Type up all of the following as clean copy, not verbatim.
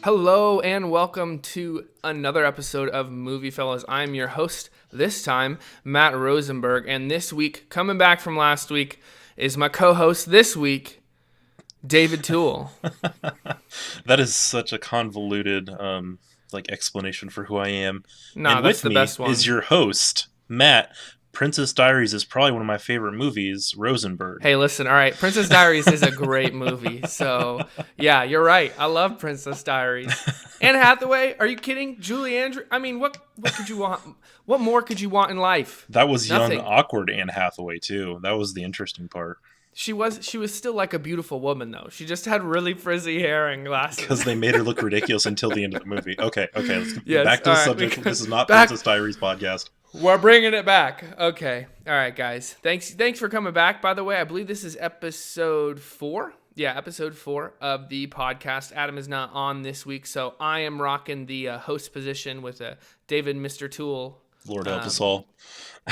Hello and welcome to another episode of MovieFellas. I'm your host this time, Matt Rosenberg, and this week, coming back from last week, is my co-host this week, David Tewell. That is such a convoluted explanation for who I am. Nah, And that's with the me best one. is your host, Matt. Princess Diaries is probably one of my favorite movies, Rosenberg. Hey, listen, all right, Princess Diaries is a great movie, so yeah, you're right. I love Princess Diaries. Anne Hathaway, are you kidding? Julie Andrews, I mean, what could you want? What more could you want in life? That was Nothing. young, awkward Anne Hathaway too. That was the interesting part. She was still like a beautiful woman though. She just had really frizzy hair and glasses. Because they made her look ridiculous until the end of the movie. Okay, let's get Yes, back to the all right, subject. This is not back- Princess Diaries podcast. We're bringing it back. Okay. All right, guys. Thanks for coming back. By the way, I believe this is episode 4. Yeah, episode 4 of the podcast. Adam is not on this week, so I am rocking the host position with David Mr. Tool. Lord help us all.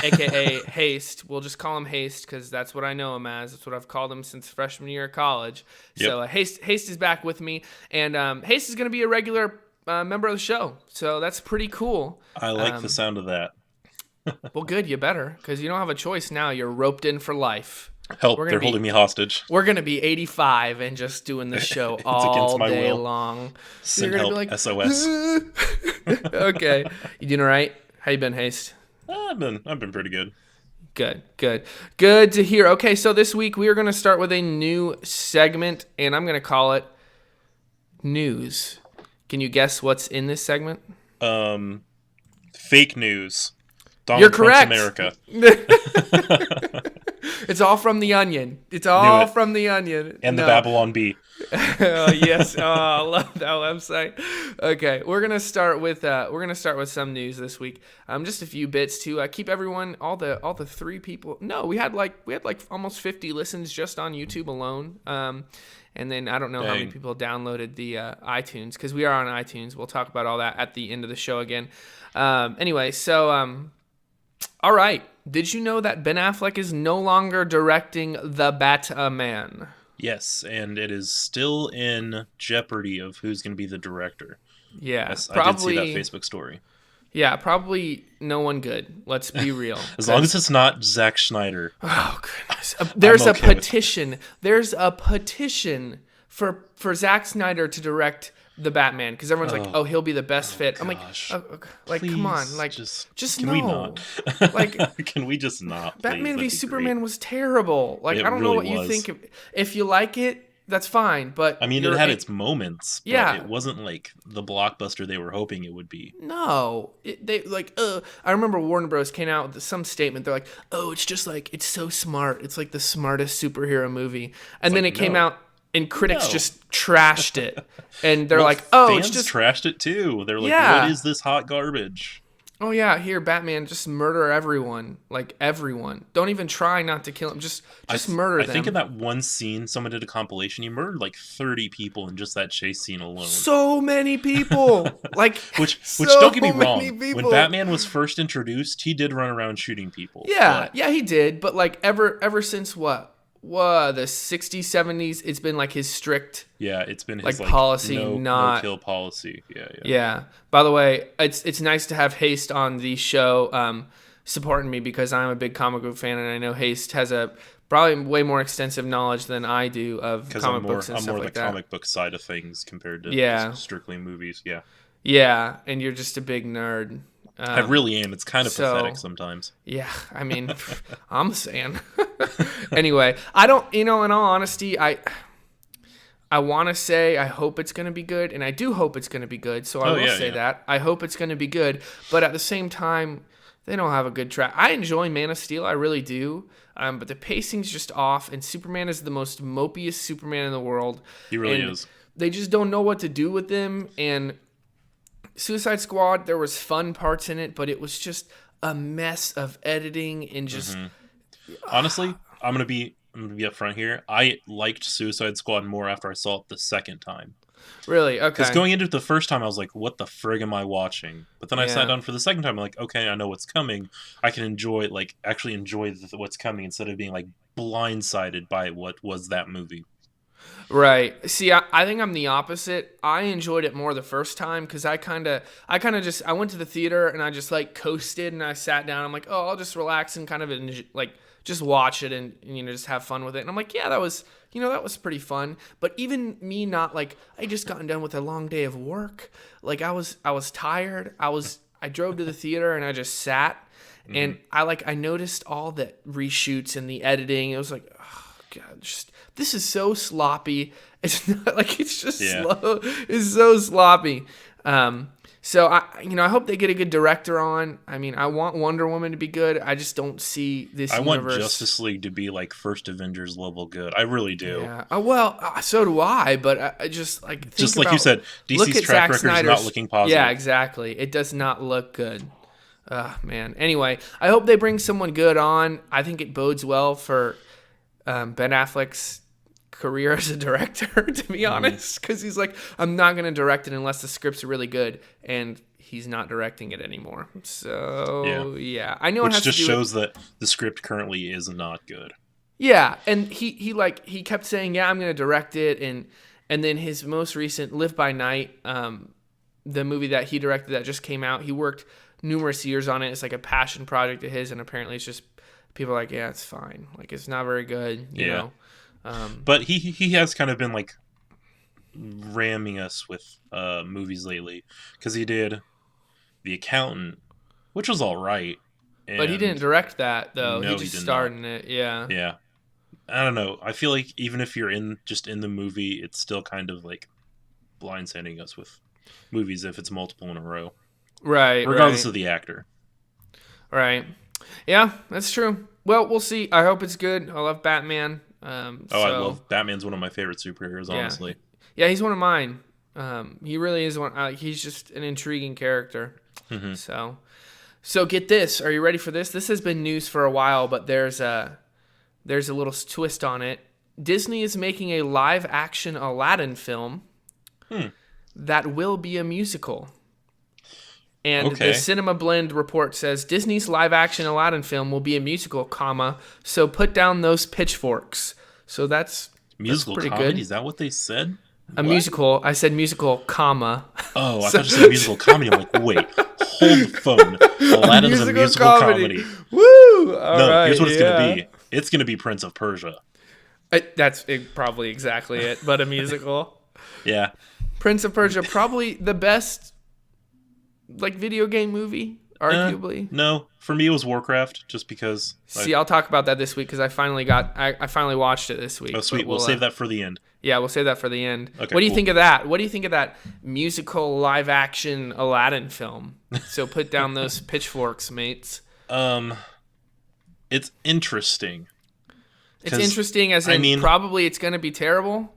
AKA Haste. We'll just call him Haste because that's what I know him as. That's what I've called him since freshman year of college. Yep. So Haste is back with me, and Haste is going to be a regular member of the show. So that's pretty cool. I like the sound of that. Well, good. You better, because you don't have a choice now. You're roped in for life. Help, they're holding me hostage. We're going to be 85 and just doing this show all my day will. long. Send You're help, gonna be like, SOS. Okay. You doing all right? How you been, Haste? I've been pretty good. Good to hear. Okay, so this week we are going to start with a new segment, and I'm going to call it News. Can you guess what's in this segment? Fake news. Donald You're correct. Trump's America. It's all from The Onion. It's all from The Onion. And the Babylon Bee. Oh yes, I love that website. Okay, we're gonna start with some news this week. Just a few bits to keep everyone, all the 3 people. No, we had like almost 50 listens just on YouTube alone. And then I don't know how many people downloaded the iTunes, because we are on iTunes. We'll talk about all that at the end of the show again. Anyway, so all right. Did you know that Ben Affleck is no longer directing The Batman? Yes, and it is still in jeopardy of who's going to be the director. Yeah, Yes, probably. I did see that Facebook story. Yeah, probably no one good. Let's be real. As long as it's not Zack Snyder. Oh goodness! There's okay a petition. There's a petition for Zack Snyder to direct the Batman, because everyone's like, "Oh, he'll be the best fit." I'm gosh. like, Please, come on, like, just no. can we not? Like, Can we just not? Batman v Please? That'd be Superman great. was terrible. Like, It I don't know really what was. you think. If you like it, that's fine. But I mean, it had its moments. But Yeah. it wasn't like the blockbuster they were hoping it would be. No, I remember Warner Bros. Came out with some statement. They're like, "Oh, it's just like, it's so smart. It's like the smartest superhero movie." And then like, it came no. out, and critics No. just trashed it. And they're Well, like, "Oh, fans it's just, trashed it too. They're like, Yeah. "What is this hot garbage?" oh yeah, here, Batman, just murder everyone, like everyone. Don't even try not to kill him. Just murder them." I think in that one scene, someone did a compilation. He murdered like 30 people in just that chase scene alone. So many people, like, Which so don't get me wrong. many people. When Batman was first introduced, he did run around shooting people. Yeah, but yeah, he did. But like ever since what the 60s, 70s, it's been like his strict. yeah, it's been his Like, policy, no not- kill policy. Yeah. Yeah. By the way, it's nice to have Haste on the show, supporting me, because I'm a big comic book fan, and I know Haste has a probably way more extensive knowledge than I do of comic books and I'm stuff more like the that. comic book side of things compared to Yeah. just strictly movies. Yeah, Yeah, and you're just a big nerd. I really am. It's kind of so- pathetic sometimes. Yeah, I mean, I'm saying. Anyway, I don't, in all honesty, I want to say I hope it's going to be good, and I do hope it's going to be good, so I will say that. I hope it's going to be good, but at the same time, they don't have a good track. I enjoy Man of Steel, I really do, but the pacing's just off, and Superman is the most mopiest Superman in the world. He really and is. They just don't know what to do with him, and Suicide Squad, there was fun parts in it, but it was just a mess of editing and just... Honestly, I'm gonna be upfront here. I liked Suicide Squad more after I saw it the second time. Really? Okay. Because going into it the first time, I was like, "What the frig am I watching?" But then I Yeah. sat down for the second time. I'm like, "Okay, I know what's coming. I can enjoy, actually enjoy what's coming instead of being like blindsided by what was that movie." Right. See, I think I'm the opposite. I enjoyed it more the first time because I went to the theater and I just like coasted and I sat down. I'm like, oh, I'll just relax and kind of like just watch it and just have fun with it. And I'm like, yeah, that was pretty fun. But even me, not like I just gotten done with a long day of work. Like I was tired. I drove to the theater and I just sat and I noticed all the reshoots and the editing. It was like, oh God, this is so sloppy. It's not like it's just slow. It's so sloppy. So I hope they get a good director on. I mean, I want Wonder Woman to be good. I just don't see this I universe. want Justice League to be like first Avengers level good. I really do. Yeah. Well, so do I. But I just like just like you said, DC's track record is not looking positive. Yeah, exactly. It does not look good. Man. Anyway, I hope they bring someone good on. I think it bodes well for Ben Affleck's career as a director, to be honest, because he's like, I'm not going to direct it unless the script's really good, and he's not directing it anymore. So yeah, I know. Which just shows that the script currently is not good. Yeah, and he kept saying, yeah, I'm going to direct it, and then his most recent Live by Night, the movie that he directed that just came out, he worked numerous years on it. It's like a passion project of his, and apparently it's just people are like, yeah, it's fine, like it's not very good, you know. But he has kind of been like ramming us with movies lately because he did The Accountant, which was all right. But he didn't direct that though. No, he just starred in it. Yeah. Yeah. I don't know. I feel like even if you're in the movie, it's still kind of like blindsiding us with movies if it's multiple in a row. Right. Regardless of the actor. Right. Yeah, that's true. Well, we'll see. I hope it's good. I love Batman. I love Batman's one of my favorite superheroes, honestly. Yeah, he's one of mine. He really is one. He's just an intriguing character. Mm-hmm. So get this. Are you ready for this? This has been news for a while, but there's a little twist on it. Disney is making a live-action Aladdin film that will be a musical. And the Cinema Blend report says Disney's live-action Aladdin film will be a musical, so put down those pitchforks. So that's pretty comedy? good. Is that what they said? Musical. I said musical, comma. Oh, I thought you said musical comedy. I'm like, wait, hold the phone. Aladdin is a musical comedy. Woo! All right, here's what it's going to be. It's going to be Prince of Persia. That's probably exactly it, but a musical. Yeah. Prince of Persia, probably the best video game movie, arguably. No, for me it was Warcraft, just because. See, I'll talk about that this week because I finally watched it this week. Oh, sweet. We'll save that for the end. Yeah, we'll save that for the end. Okay, what do you think of that? What do you think of that musical live action Aladdin film? So put down those pitchforks, mates. It's interesting. It's interesting as in probably it's going to be terrible.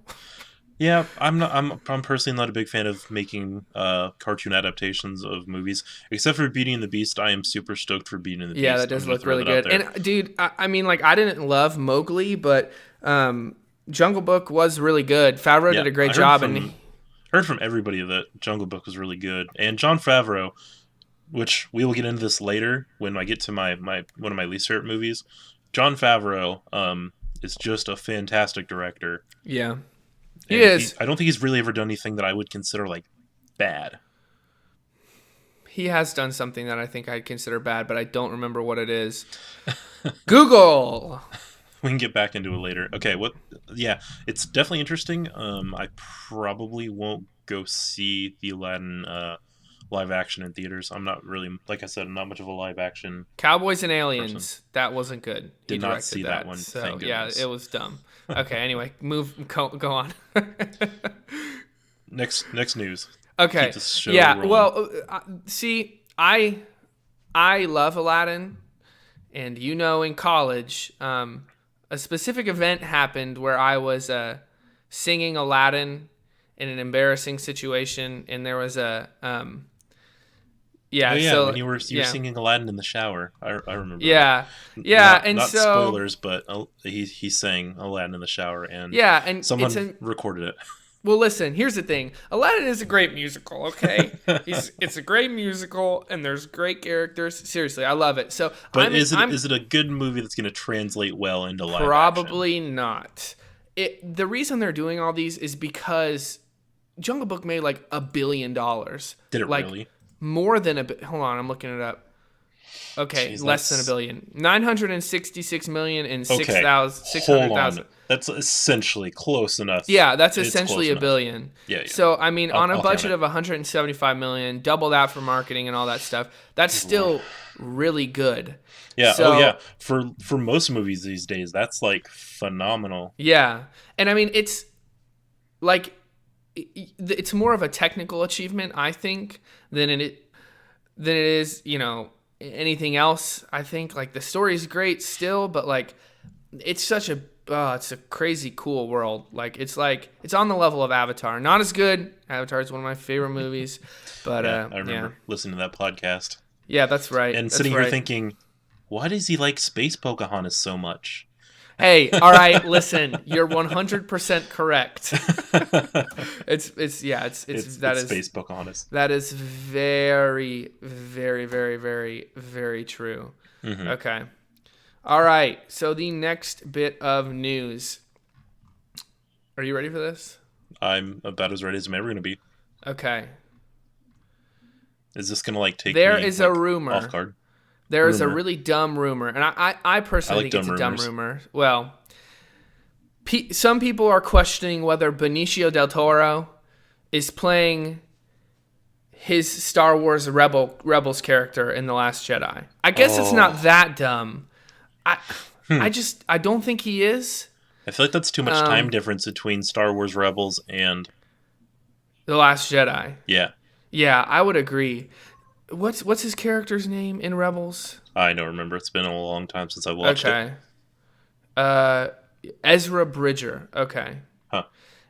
Yeah, I'm personally not a big fan of making cartoon adaptations of movies, except for Beauty and the Beast. I am super stoked for Beauty and the Beast. Yeah, that does look really good. And dude, I didn't love Mowgli, but Jungle Book was really good. Favreau did a great job, and heard from everybody that Jungle Book was really good. And Jon Favreau, which we will get into this later when I get to my one of my least favorite movies. Jon Favreau is just a fantastic director. Yeah. He is. I don't think he's really ever done anything that I would consider like bad. He has done something that I think I'd consider bad, but I don't remember what it is. Google. We can get back into it later. Okay, yeah, it's definitely interesting. I probably won't go see the Aladdin live action in theaters. I'm not really, like I said, I'm not much of a live action. Cowboys and Aliens. Person. That wasn't good. Did not see that one. So yeah, it was dumb. Okay, anyway, go on. Next news. Okay. Keep this show rolling. Well, see, I love Aladdin, and in college, a specific event happened where I was singing Aladdin in an embarrassing situation, and there was a when you were singing Aladdin in the shower. I remember. Yeah, that. Yeah, not spoilers, but he sang Aladdin in the shower, and someone recorded it. Well, listen. Here's the thing: Aladdin is a great musical. Okay, it's a great musical, and there's great characters. Seriously, I love it. Is it a good movie that's going to translate well into live Probably action? Not. the reason they're doing all these is because Jungle Book made like $1 billion. Did it like, really? More than hold on, I'm looking it up. Okay, Jeez, less than $1 billion. 966 million and Okay, 600,000. That's essentially close enough. Yeah, that's It's essentially close $1 billion. Yeah. So I mean, on a I'll budget count of 175 million, double that for marketing and all that stuff. That's still really good. Yeah. So, yeah. For most movies these days, that's like phenomenal. Yeah, and I mean, it's like it's more of a technical achievement, I think, than it is, anything else. I think like the story's great still, but like it's such a it's a crazy cool world. Like it's on the level of Avatar. Not as good. Avatar is one of my favorite movies, but I remember listening to that podcast. Yeah, that's right. And sitting here thinking, why does he like Space Pocahontas so much? Hey, all right, listen, you're 100% correct. It's Space Pocahontas. That is very, very, very, very, very true. Mm-hmm. Okay. All right. So the next bit of news. Are you ready for this? I'm about as ready as I'm ever going to be. Okay. Is this going to like take There me is like, a rumor. off guard? There is a really dumb rumor, and I personally think it's a dumb rumor. Well, some people are questioning whether Benicio del Toro is playing his Star Wars Rebels character in The Last Jedi. I guess it's not that dumb. I don't think he is. I feel like that's too much time difference between Star Wars Rebels and The Last Jedi. Yeah. Yeah, I would agree. What's his character's name in Rebels? I don't remember. It's been a long time since I watched it. Ezra Bridger. Okay. Huh.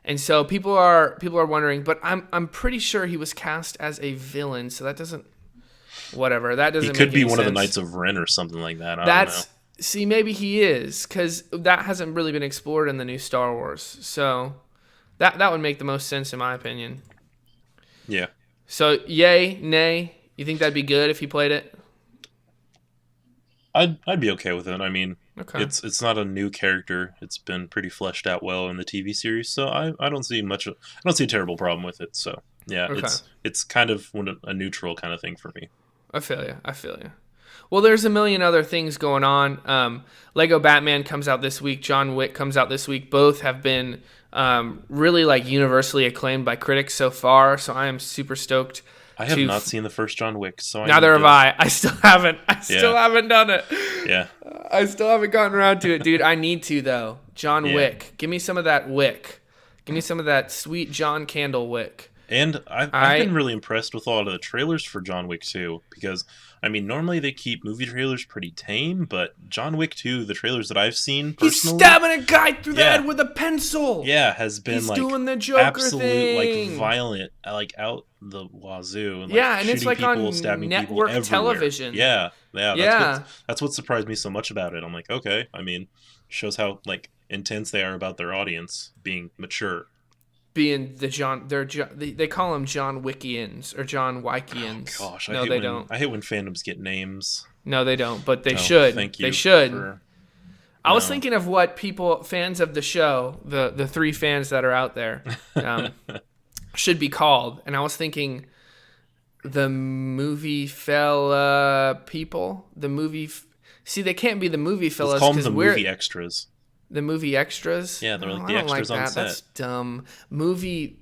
And so people are wondering, but I'm pretty sure he was cast as a villain, so that doesn't. Whatever. That doesn't. He could make be any one sense. of the Knights of Ren or something like that. I don't know. See, maybe he is, because that hasn't really been explored in the new Star Wars. So that would make the most sense in my opinion. Yeah. So yay, nay. You think that'd be good if he played it? I'd be okay with it. I mean, okay. It's not a new character. It's been pretty fleshed out well in the TV series, so I don't see a terrible problem with it. So yeah, okay. it's kind of a neutral kind of thing for me. I feel you. Well, there's a million other things going on. Lego Batman comes out this week. John Wick comes out this week. Both have been really like universally acclaimed by critics so far. So I am super stoked. I have not seen the first John Wick, so neither have I. I still haven't. Still haven't done it. Yeah. I still haven't gotten around to it, dude. I need to though. John Wick. Give me some of that wick. Give me some of that sweet John Candle wick. And I've been really impressed with a lot of the trailers for John Wick 2, because, I mean, normally they keep movie trailers pretty tame, but John Wick 2, the trailers that I've seen personally... He's stabbing a guy through the head with a pencil! Yeah, has been, He's doing the Joker absolute, thing. violent, out the wazoo. And, and it's like on stabbing network people television. Yeah. That's what surprised me so much about it. I'm like, okay, I mean, shows how, intense they are about their audience being mature. Being they call them John Wickians or John Wikians. Oh, gosh, no, they don't. I hate when fandoms get names. No, they don't. But they should. Thank you. They should. I was thinking of what fans of the show, the three fans that are out there, should be called, and I was thinking the MovieFella people. See, they can't be the MovieFellas. Let's call them the movie extras. The movie extras? Yeah, they're the extras on set. That's dumb. Okay,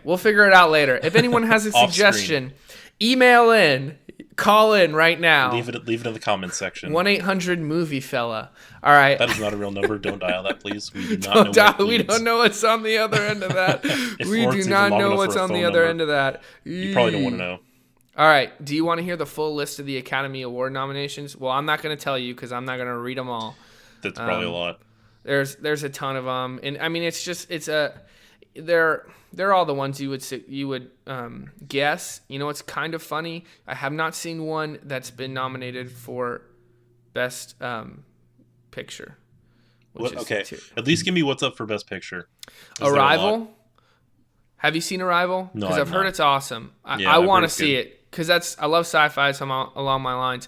we'll figure it out later. If anyone has a suggestion, email in, call in right now. Leave it in the comments section. 1-800-MovieFella. All right. That is not a real number. Don't dial that, please. We do not know. We don't know what's on the other end of that. We do not know what's on the other end of that. You probably don't want to know. All right. Do you want to hear the full list of the Academy Award nominations? Well, I'm not going to tell you because I'm not going to read them all. That's probably a lot. There's a ton of them, and I mean they're all the ones you would guess. You know, it's kind of funny. I have not seen one that's been nominated for Best Picture. At least give me what's up for Best Picture. Arrival. Have you seen Arrival? No, because I've heard it's awesome. Yeah, I want to see it because I love sci-fi. So I'm along my lines.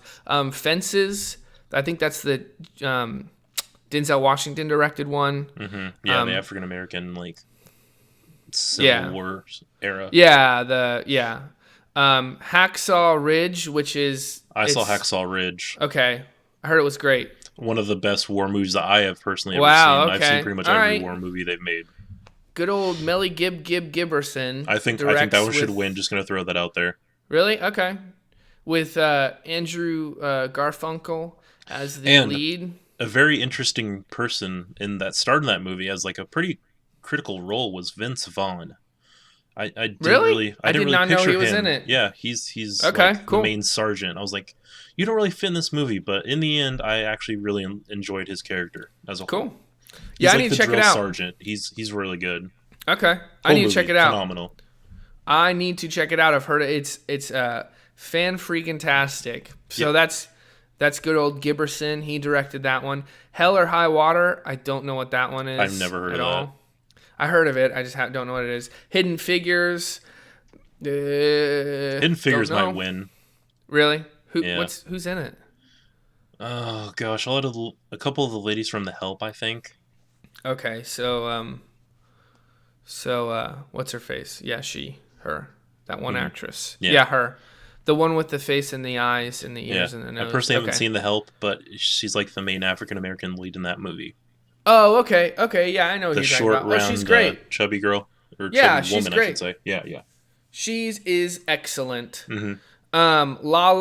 Fences. I think that's the Denzel Washington directed one. Mm-hmm. Yeah, the African American like Yeah. Civil War era. Yeah, Hacksaw Ridge, which is I saw Hacksaw Ridge. Okay, I heard it was great. One of the best war movies that I have personally ever Wow, seen. okay. I've seen pretty much every war movie they've made. Good old Melly Gibberson. I think that one should win. Just gonna throw that out there. Really? Okay. With Andrew Garfunkel as the lead. A very interesting person in that starred in that movie as like a pretty critical role was Vince Vaughn. I didn't really know he was him. in it. Yeah, he's okay, like cool. the main sergeant. I was like, you don't really fit in this movie, but in the end, I actually really enjoyed his character as a whole. Cool. Yeah, I need to check it out. Sergeant. He's really good. Okay, I need to check it out. Phenomenal. I need to check it out. I've heard it. It's fan freaking tastic. So that's good old Gibberson. He directed that one. Hell or High Water. I don't know what that one is. I've never heard of that. I heard of it. I just don't know what it is. Hidden Figures. Hidden Figures might win. Really? Who's in it? Oh gosh, a couple of the ladies from The Help, I think. Okay, so what's her face? Yeah, her, that one actress. Yeah, her, the one with the face and the eyes and the ears and the nose. I personally haven't seen The Help, but she's like the main African American lead in that movie. Oh, okay, yeah, I know what you're talking about. Round, she's great, chubby girl, or yeah, chubby woman, she's great. I should say. Yeah. She is excellent. Mm-hmm. La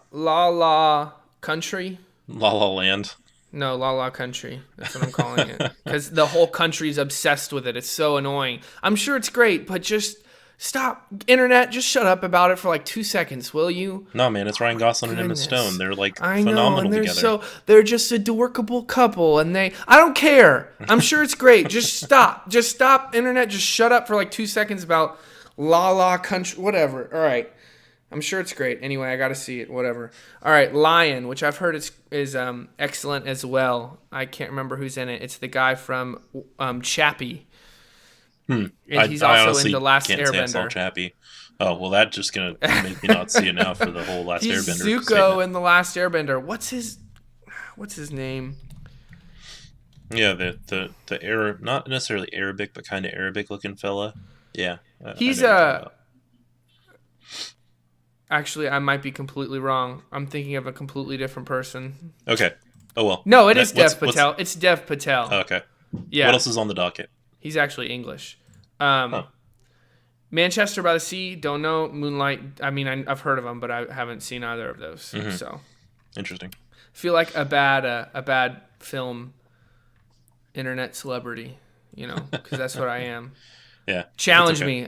La Country. La La Land. No, La La Country. That's what I'm calling it. Because the whole country's obsessed with it. It's so annoying. I'm sure it's great, but just stop. Internet, just shut up about it for like 2 seconds, will you? No, man, it's Ryan Gosling and Emma Stone. They're like phenomenal and together. They're just a dorkable couple, and I don't care. I'm sure it's great. Just stop. Just stop. Internet, just shut up for like 2 seconds about La La Country, whatever. All right. I'm sure it's great. Anyway, I got to see it. Whatever. All right, Lion, which I've heard is excellent as well. I can't remember who's in it. It's the guy from Chappie. And he's also in The Last Airbender. I saw Chappie. Oh, well, that's just going to make me not see it now for the whole Last He's Airbender. He's Zuko in The Last Airbender. What's his name? Yeah, the Arab, not necessarily Arabic, but kind of Arabic-looking fella. Yeah. He's Actually, I might be completely wrong. I'm thinking of a completely different person. Okay. Oh, well. No, it is Dev Patel. It's Dev Patel. Oh, okay. Yeah. What else is on the docket? He's actually English. Manchester by the Sea, don't know. Moonlight, I mean, I've heard of them, but I haven't seen either of those. Mm-hmm. So interesting. I feel like a bad film internet celebrity, because that's what I am. Yeah. Challenge me.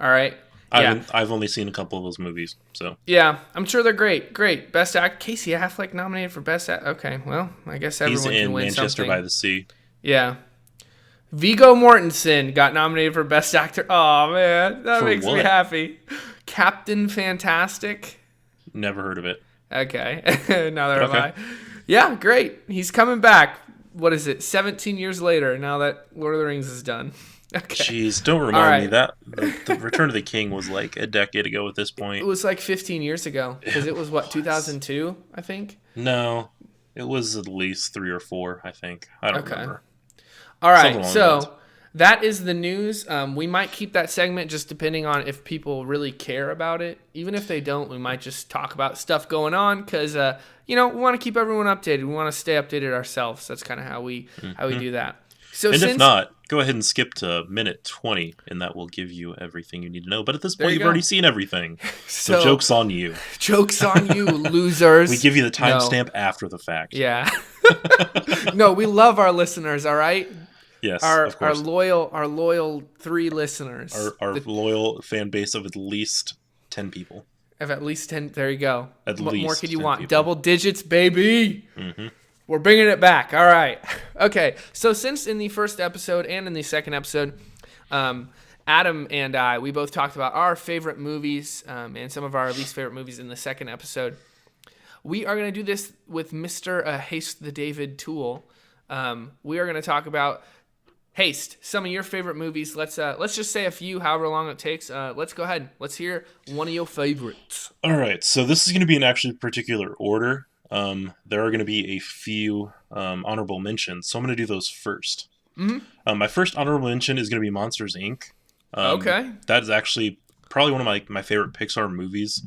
All right. Yeah. I've only seen a couple of those movies, so. Yeah, I'm sure they're great. Great. Best act. Casey Affleck nominated for best act. Okay, well, I guess everyone can win something. He's in Manchester by the Sea. Yeah. Viggo Mortensen got nominated for best actor. Oh, man. That makes me happy. Captain Fantastic. Never heard of it. Okay. Neither have I. Yeah, great. He's coming back. What is it? 17 years later, now that Lord of the Rings is done. Okay. Jeez, don't remind me that the Return of the King was like a decade ago at this point. It was like 15 years ago because it was 2002, I think. No, it was at least 3 or 4, I think. I don't remember. All right, so that is the news. We might keep that segment just depending on if people really care about it. Even if they don't, we might just talk about stuff going on because we want to keep everyone updated. We want to stay updated ourselves. That's kind of how we do that. So if not, go ahead and skip to minute 20, and that will give you everything you need to know. But at this point, you've already seen everything. So joke's on you. Joke's on you, losers. We give you the timestamp after the fact. Yeah. No, we love our listeners, all right? Yes, of course. Our loyal 3 listeners. Our loyal fan base of at least 10 people. Of at least 10. There you go. What more could you want? People. Double digits, baby. Mm-hmm. We're bringing it back. All right. Okay. So since in the first episode and in the second episode, Adam and I, we both talked about our favorite movies and some of our least favorite movies in the second episode. We are going to do this with Mr. Haste the David Tewell. We are going to talk about Haste, some of your favorite movies. Let's just say a few, however long it takes. Let's go ahead. Let's hear one of your favorites. All right. So this is going to be in actually particular order. there are going to be a few honorable mentions, so I'm going to do those first. Mm-hmm. My first honorable mention is going to be Monsters Inc. Okay. That is actually probably one of my favorite Pixar movies.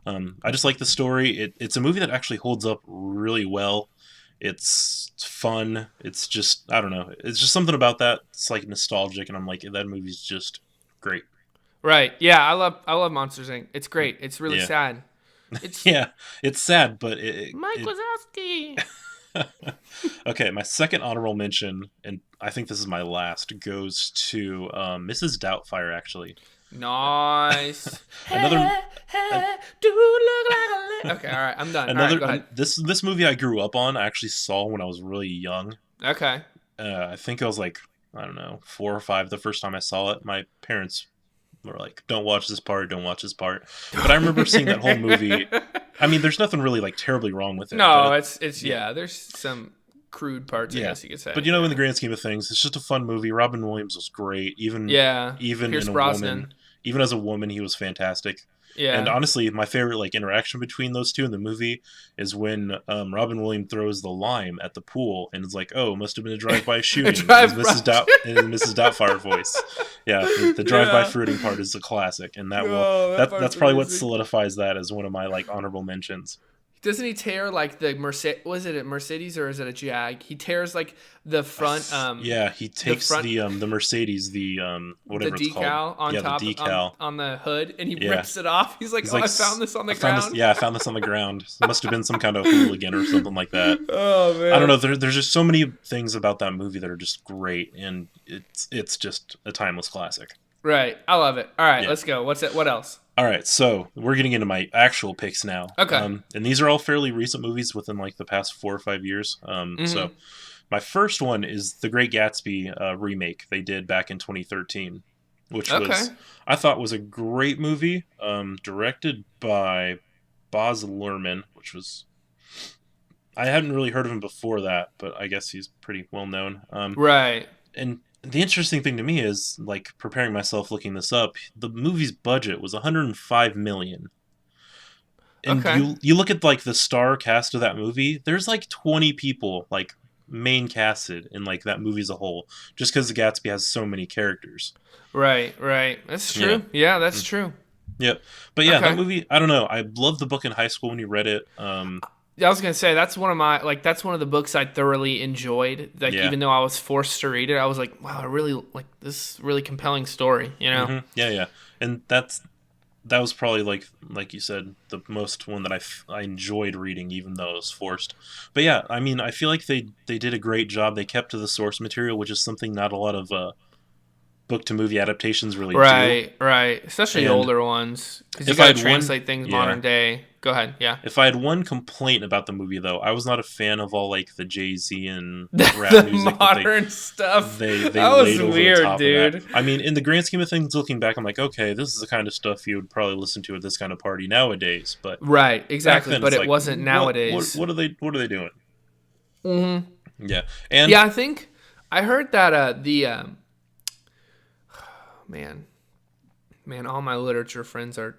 I just like the story. It's a movie that actually holds up really well. It's fun. It's just, I don't know. It's just something about that. It's like nostalgic, and I'm like, that movie's just great. Right. Yeah, I love Monsters Inc. It's great. It's really sad. It's Yeah, it's sad, but Mike Wazowski. Okay, my second honorable mention, and I think this is my last, goes to Mrs. Doubtfire. Actually, Nice. another Do look like a okay, all right, I'm done. another All right, go ahead. this movie I grew up on. I actually saw when I was really young. Okay. I think I was like, I don't know, 4 or 5 the first time I saw it. My parents were like, "Don't watch this part. Don't watch this part." But I remember seeing that whole movie. I mean, there's nothing really like terribly wrong with it. No, but it's yeah. There's some crude parts, I guess you could say. But in the grand scheme of things, it's just a fun movie. Robin Williams was great. Even Pierce in a Brosnan. woman, even as a woman, he was fantastic. Yeah. And honestly, my favorite like interaction between those two in the movie is when Robin Williams throws the lime at the pool, and it's like, "Oh, must have been a drive-by shooting." In Mrs. Doubtfire voice. Yeah, the drive-by fruiting part is a classic, and that's probably what solidifies that as one of my like honorable mentions. Doesn't he tear like the Mercedes? Was it a Mercedes or is it a Jag? He tears like the front. Yeah, he takes the Mercedes, whatever the it's called. decal on top, the decal on the hood, and he rips it off. He's like, I found this on the ground. I found this on the ground. It must have been some kind of hooligan or something like that. Oh man, I don't know. There's just so many things about that movie that are just great, and it's just a timeless classic. Right, I love it. All right, let's go. What's it? What else? All right, so we're getting into my actual picks now. Okay. And these are all fairly recent movies within like the past 4 or 5 years. So my first one is The Great Gatsby remake they did back in 2013, which I thought was a great movie, directed by Baz Luhrmann, which was, I hadn't really heard of him before that, but I guess he's pretty well known. Right. And the interesting thing to me is, like, preparing myself looking this up, the movie's budget was $105 million. And you look at like the star cast of that movie, there's like 20 people like main casted in like that movie as a whole, just because the Gatsby has so many characters. Right. That's true. Yeah, that's true. Yep. But yeah, that movie, I don't know. I loved the book in high school when you read it. I was gonna say that's one of the books I thoroughly enjoyed. Like even though I was forced to read it, I was like, wow, I really like this really compelling story. You know? Mm-hmm. Yeah. And that was probably like you said, the most one that I enjoyed reading, even though it was forced. But yeah, I mean, I feel like they did a great job. They kept to the source material, which is something not a lot of book to movie adaptations really do. Right. Especially older ones, because you gotta translate things modern day. Go ahead, yeah. If I had one complaint about the movie, though, I was not a fan of all like the Jay-Z and rap music. Modern stuff. They that was laid over weird, the top dude. Of that. I mean, in the grand scheme of things, looking back, I'm like, okay, this is the kind of stuff you would probably listen to at this kind of party nowadays. But right, exactly. then, but it like, wasn't nowadays. What are they doing? Mm-hmm. Yeah, and I think I heard that man, all my literature friends are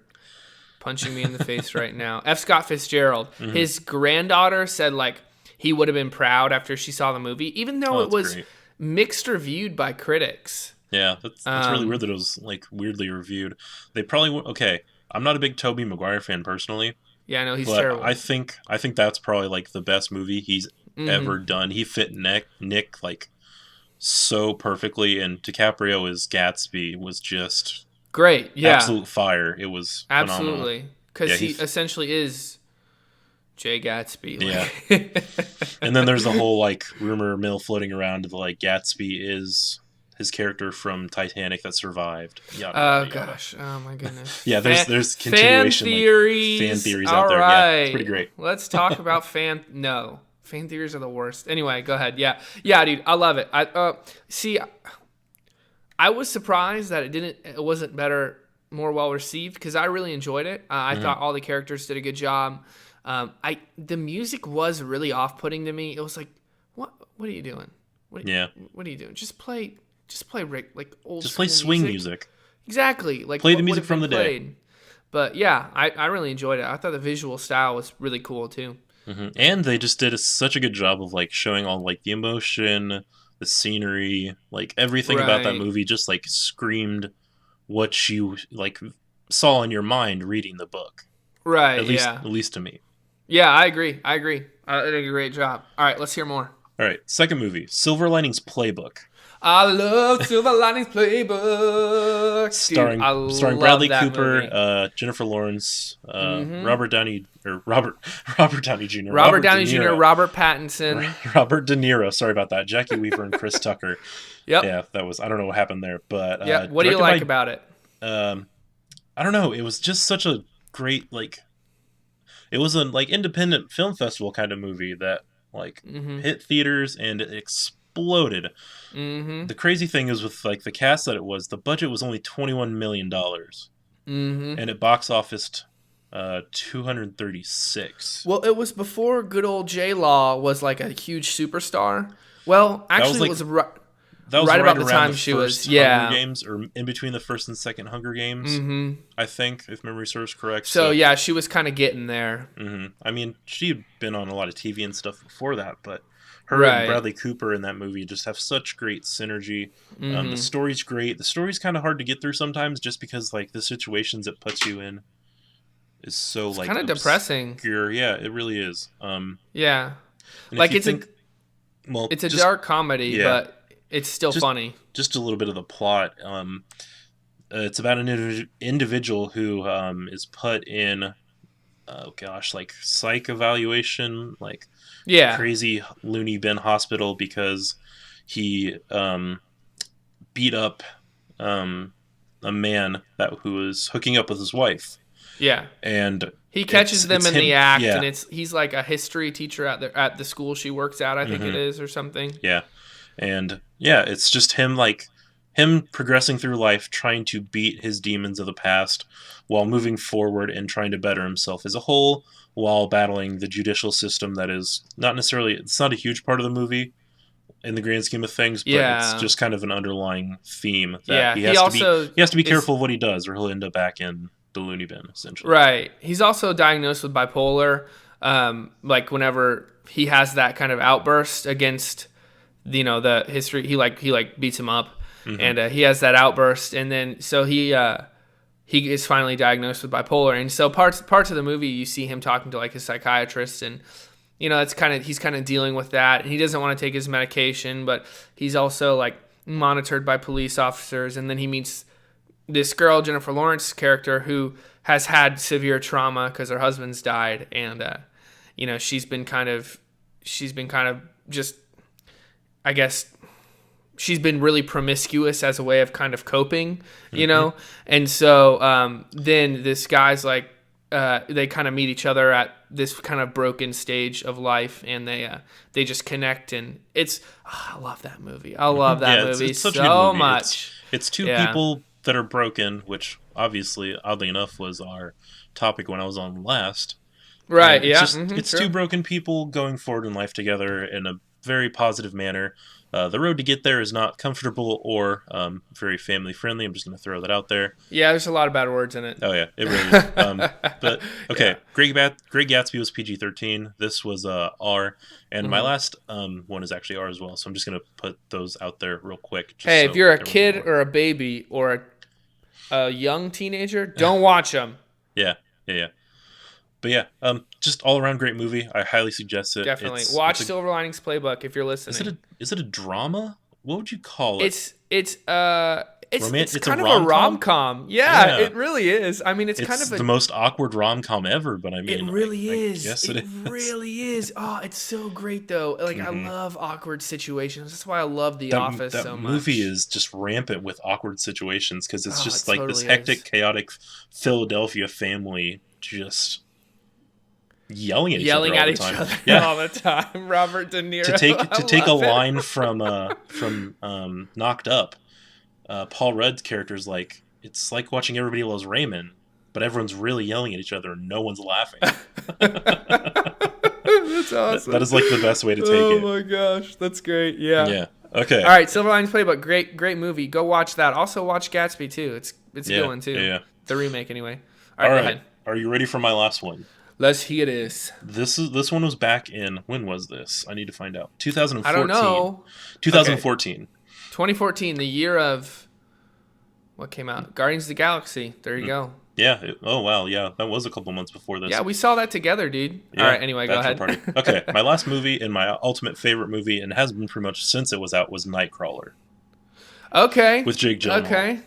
punching me in the face right now. F. Scott Fitzgerald, his granddaughter said like he would have been proud after she saw the movie, even though it was mixed reviewed by critics. Yeah, that's really weird that it was like weirdly reviewed. They probably I'm not a big Tobey Maguire fan personally. Yeah, I know he's terrible. I think that's probably like the best movie he's ever done. He fit Nick like so perfectly, and DiCaprio as Gatsby was just great. Yeah, absolute fire. It was absolutely because he essentially is Jay Gatsby. And then there's the whole like rumor mill floating around that like Gatsby is his character from Titanic that survived. Gosh, oh my goodness. Yeah, there's continuation fan theories out there. Right. Yeah, it's pretty great. Let's talk about fan theories are the worst. Anyway, go ahead. Yeah, dude, I love it. I was surprised that it wasn't more well received, because I really enjoyed it. I thought all the characters did a good job. The music was really off-putting to me. It was like, what are you doing? What are you doing? Just play Rick, like old. Just play swing music. Exactly. Like play the music from the day. But yeah, I really enjoyed it. I thought the visual style was really cool too. And they just did such a good job of like showing all like the emotion, the scenery, like everything about that Right. movie just like screamed what you like saw in your mind reading the book. Right. At least Yeah. to me. Yeah. I agree. I did a great job. All right. Let's hear more. All right, second movie, Silver Linings Playbook, I love Silver Linings Playbook, dude. I starring love Bradley that Cooper, movie. Jennifer Lawrence, Mm-hmm. Robert Downey or Robert Robert Downey Jr., Robert Robert De Downey Jr., Niro, Robert Pattinson. Robert De Niro. Sorry about that. Jackie Weaver and Chris Tucker. Yep. Yeah, that was I don't know what happened there, but Yep. What do you directed like by about it? I don't know. It was just such a great like. It was a like independent film festival kind of movie that like Mm-hmm. hit theaters and it exploded. Mm-hmm. The crazy thing is with like the cast that it was, the budget was only $21 million, Mm-hmm. and it box officed 236. Well, it was before good old J Law was like a huge superstar. Well, That was actually, like it was right, that was right about the around time the she was. first Yeah. Hunger Games, or in between the first and second Hunger Games. Mm-hmm. I think, if memory serves correct. So yeah, she was kind of getting there. I mean, she had been on a lot of TV and stuff before that, but her Right. and Bradley Cooper in that movie just have such great synergy. Mm-hmm. The story's great. The story's kind of hard to get through sometimes, just because like the situations it puts you in is so It's like kind of depressing. obscure. Yeah, it really is. Yeah, And like if you it's think, well, a just, dark comedy, yeah. but it's still Just- funny. just a little bit of the plot. It's about an individual who is put in, oh gosh, like psych evaluation, like Yeah. crazy loony bin hospital because he beat up a man who was hooking up with his wife, Yeah. and He catches them it's in the him- act, yeah. and he's like a history teacher at the school she works at, I think it is, or something. Yeah. And yeah, it's just him progressing through life, trying to beat his demons of the past while moving forward and trying to better himself as a whole, while battling the judicial system that is it's not a huge part of the movie in the grand scheme of things, but Yeah. it's just kind of an underlying theme that Yeah, he he has also to be is- careful of what he does, or he'll end up back in the loony bin, essentially. Right. He's also diagnosed with bipolar. Like whenever he has that kind of outburst against, the history, he beats him up, and he has that outburst, and then so he is finally diagnosed with bipolar, and so parts of the movie you see him talking to like his psychiatrist, and he's kind of dealing with that, and he doesn't want to take his medication, but he's also like monitored by police officers, and then he meets this girl, Jennifer Lawrence's character, who has had severe trauma because her husband's died, and she's been kind of just, I guess, she's been really promiscuous as a way of kind of coping, and so then this guy's like, they kind of meet each other at this kind of broken stage of life, and they just connect, and I love that movie. I love that movie it's such a so good movie. much. It's two Yeah. people that are broken, which obviously, oddly enough, was our topic when I was on last. Right, And yeah. It's sure. two broken people going forward in life together in a very positive manner. The road to get there is not comfortable or very family friendly. I'm just going to throw that out there. Yeah, there's a lot of bad words in it. Oh yeah, it really is. But okay, Yeah. Great Gatsby was PG-13. This was R, and my last one is actually R as well. So I'm just going to put those out there real quick. Just Hey, so if you're a everyone kid knows. or a baby or a young teenager, don't watch them. Yeah. But yeah, just all around great movie. I highly suggest it. Definitely It's watch a- Silver Linings Playbook if you're listening. Is it a drama? What would you call it? It's It's a kind of a rom-com? rom-com. Yeah, Yeah. it really is. I mean, it's kind of the most awkward rom-com ever, but I It mean, really I is. guess it it is. really is. Oh, it's so great though. Like I love awkward situations. That's why I love The Office that so much. movie is just rampant with awkward situations because it's Oh, just it like this totally hectic, is. chaotic Philadelphia family just yelling at yelling each other at all each the time. other Yeah. all the time. Robert De Niro. to take a love it. line from Knocked Up, Paul Rudd's character's like, it's like watching Everybody Loves Raymond, but everyone's really yelling at each other and no one's laughing. That's awesome. That is like the best way to take oh it. my gosh, that's great. Yeah. Yeah. Okay. All right, Silver Linings Playbook, great movie. Go watch that. Also watch Gatsby too. It's a Yeah, good one too. yeah. The remake anyway. All All right, right. go ahead. Are you ready for my last one? Let's hear this. This one was back in, when was this? I need to find out. 2014. I don't know. 2014. Okay. 2014, the year of what came out? Guardians of the Galaxy. There you go. Yeah. Oh wow. Yeah, that was a couple months before this. Yeah, we saw that together, dude. Yeah, all right. Anyway, go ahead. Party. Okay, my last movie and my ultimate favorite movie, and has been pretty much since it was out, was Nightcrawler. Okay. With Jake Gyllenhaal. Okay.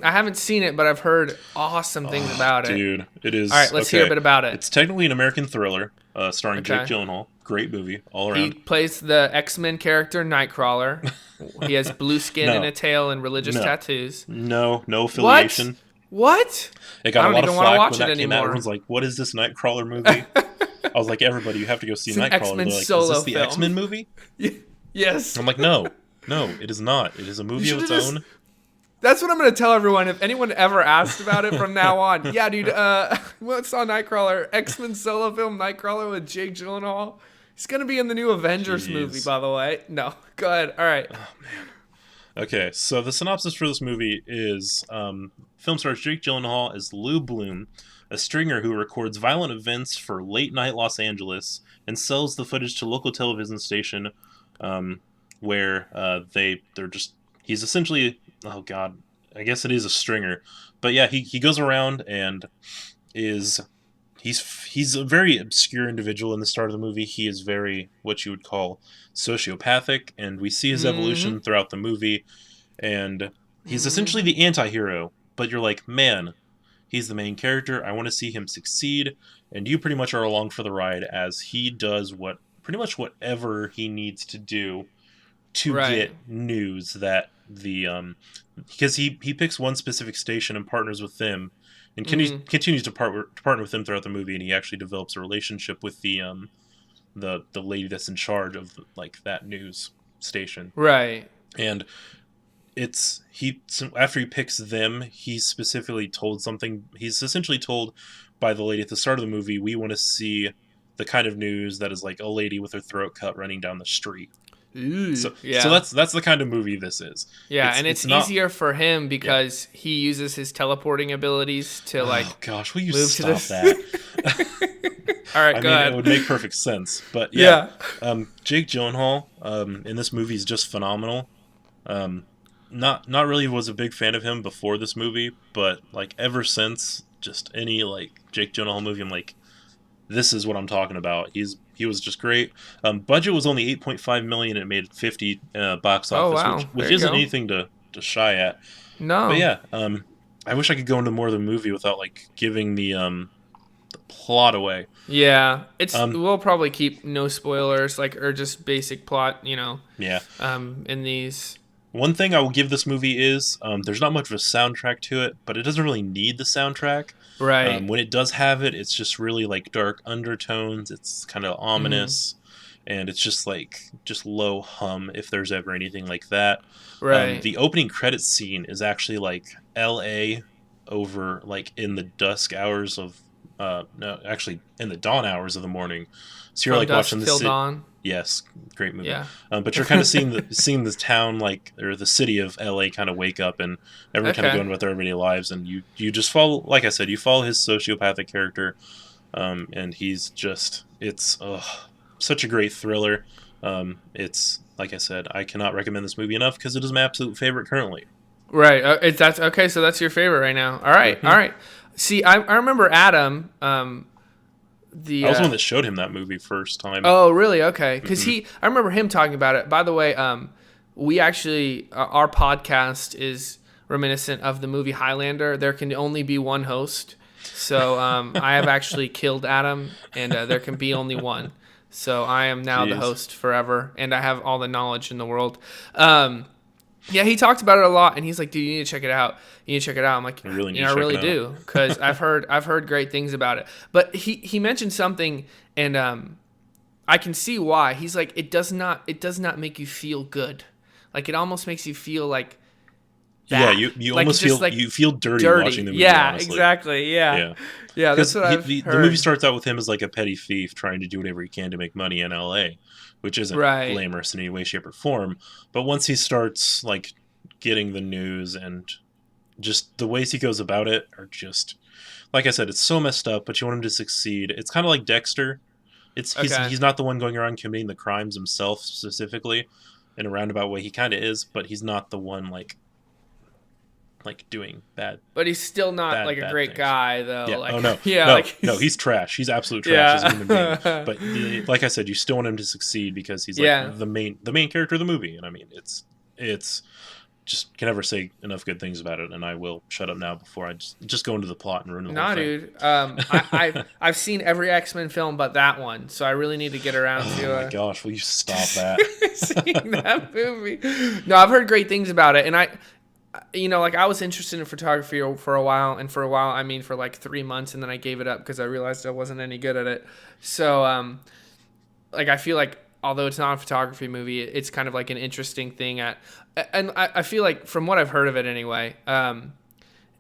I haven't seen it, but I've heard awesome things about it. Dude, it is. All right, let's hear a bit about it. It's technically an American thriller, starring Jake Gyllenhaal. Great movie, all around. He plays the X-Men character Nightcrawler. He has blue skin and a tail and religious tattoos. No affiliation. What? It got a lot of flack when that came out. Everyone's like, "What is this Nightcrawler movie?" I was like, "Everybody, you have to go see Nightcrawler." X-Men They're like, solo "Is this the film. X-Men movie?" Yes. I'm like, "No, it is not. It is a movie of its own." That's what I'm going to tell everyone. If anyone ever asked about it from now on, yeah, dude, what's on Nightcrawler? X-Men solo film Nightcrawler with Jake Gyllenhaal. He's going to be in the new Avengers movie, by the way. No, go ahead. All right. Oh, man. Okay, so the synopsis for this movie is film stars Jake Gyllenhaal as Lou Bloom, a stringer who records violent events for late-night Los Angeles and sells the footage to local television station where he's essentially... Oh God, I guess it is a stringer, but yeah, he goes around and he's a very obscure individual in the start of the movie. He is very what you would call sociopathic, and we see his evolution throughout the movie. And he's essentially the anti-hero, but you're like, man, he's the main character. I want to see him succeed, and you pretty much are along for the ride as he does pretty much whatever he needs to do to get news that because he picks one specific station and partners with them and continues to partner with them throughout the movie, and he actually develops a relationship with the lady that's in charge of that news station. Right. And after he picks them, he's specifically told something. He's essentially told by the lady at the start of the movie, we want to see the kind of news that is like a lady with her throat cut running down the street. Ooh, so that's the kind of movie this is. Yeah, it's easier for him because he uses his teleporting abilities to Oh gosh, will you move stop that? All right, go ahead. It would make perfect sense, but Jake Gyllenhaal in this movie is just phenomenal. Not really was a big fan of him before this movie, but ever since, just any Jake Gyllenhaal movie, I'm like, this is what I'm talking about. He was just great. Budget was only $8.5 million. It made $50 box office, which isn't anything to shy at. No. But yeah, I wish I could go into more of the movie without giving the plot away. Yeah, we'll probably keep no spoilers, or just basic plot, Yeah. In these. One thing I will give this movie is there's not much of a soundtrack to it, but it doesn't really need the soundtrack. Right. When it does have it, it's just really dark undertones. It's kind of ominous, and it's just low hum if there's ever anything like that. Right. The opening credits scene is actually L.A. over in the dusk hours of in the dawn hours of the morning. So you're watching the dawn. Yes, great movie. Yeah. But you're kind of seeing the town or the city of LA kind of wake up, and everyone kind of going about their everyday lives, and you just follow, like I said, you follow his sociopathic character, and he's just it's such a great thriller. It's like I said, I cannot recommend this movie enough because it is my absolute favorite currently. Right. That's okay. So that's your favorite right now. All right. All right. See, I remember Adam. I was the one that showed him that movie first time. Oh, really? Okay. Because I remember him talking about it. By the way, we actually, our podcast is reminiscent of the movie Highlander. There can only be one host. So I have actually killed Adam, and there can be only one. So I am now the host forever, and I have all the knowledge in the world. Yeah, he talked about it a lot, and he's like, "Dude, you need to check it out. You need to check it out." I'm like, I really do, because I've heard great things about it. But he mentioned something, and I can see why. He's like, it does not make you feel good. It almost makes you feel like bad. Yeah, you almost feel you feel dirty watching the movie. Yeah, honestly. Exactly. Yeah. That's what I've heard. The movie starts out with him as a petty thief trying to do whatever he can to make money in L.A., which isn't glamorous in any way, shape, or form. But once he starts getting the news and just the ways he goes about it are just, like I said, it's so messed up. But you want him to succeed. It's kind of like Dexter. It's Okay. he's not the one going around committing the crimes himself specifically, in a roundabout way. He kind of is, but he's not the one like doing But he's still not like a bad great things. guy though. Yeah. Like Oh no, yeah, no, like no. He's trash. He's absolute trash as a human being. yeah. But like I said, you still want him to succeed because he's like Yeah. the main character of the movie. And I mean, it's just can never say enough good things about it. And I will shut up now before I just go into the plot and ruin the whole Nah, thing. dude. I've seen every X-Men film but that one, so I really need to get around Oh to my gosh, will you stop that? seeing that movie. No, I've heard great things about it, and like I was interested in photography for a while, and for a while, I mean, for like 3 months, and then I gave it up because I realized I wasn't any good at it. So, like I feel like although it's not a photography movie, it's kind of like an interesting thing and I feel like from what I've heard of it anyway,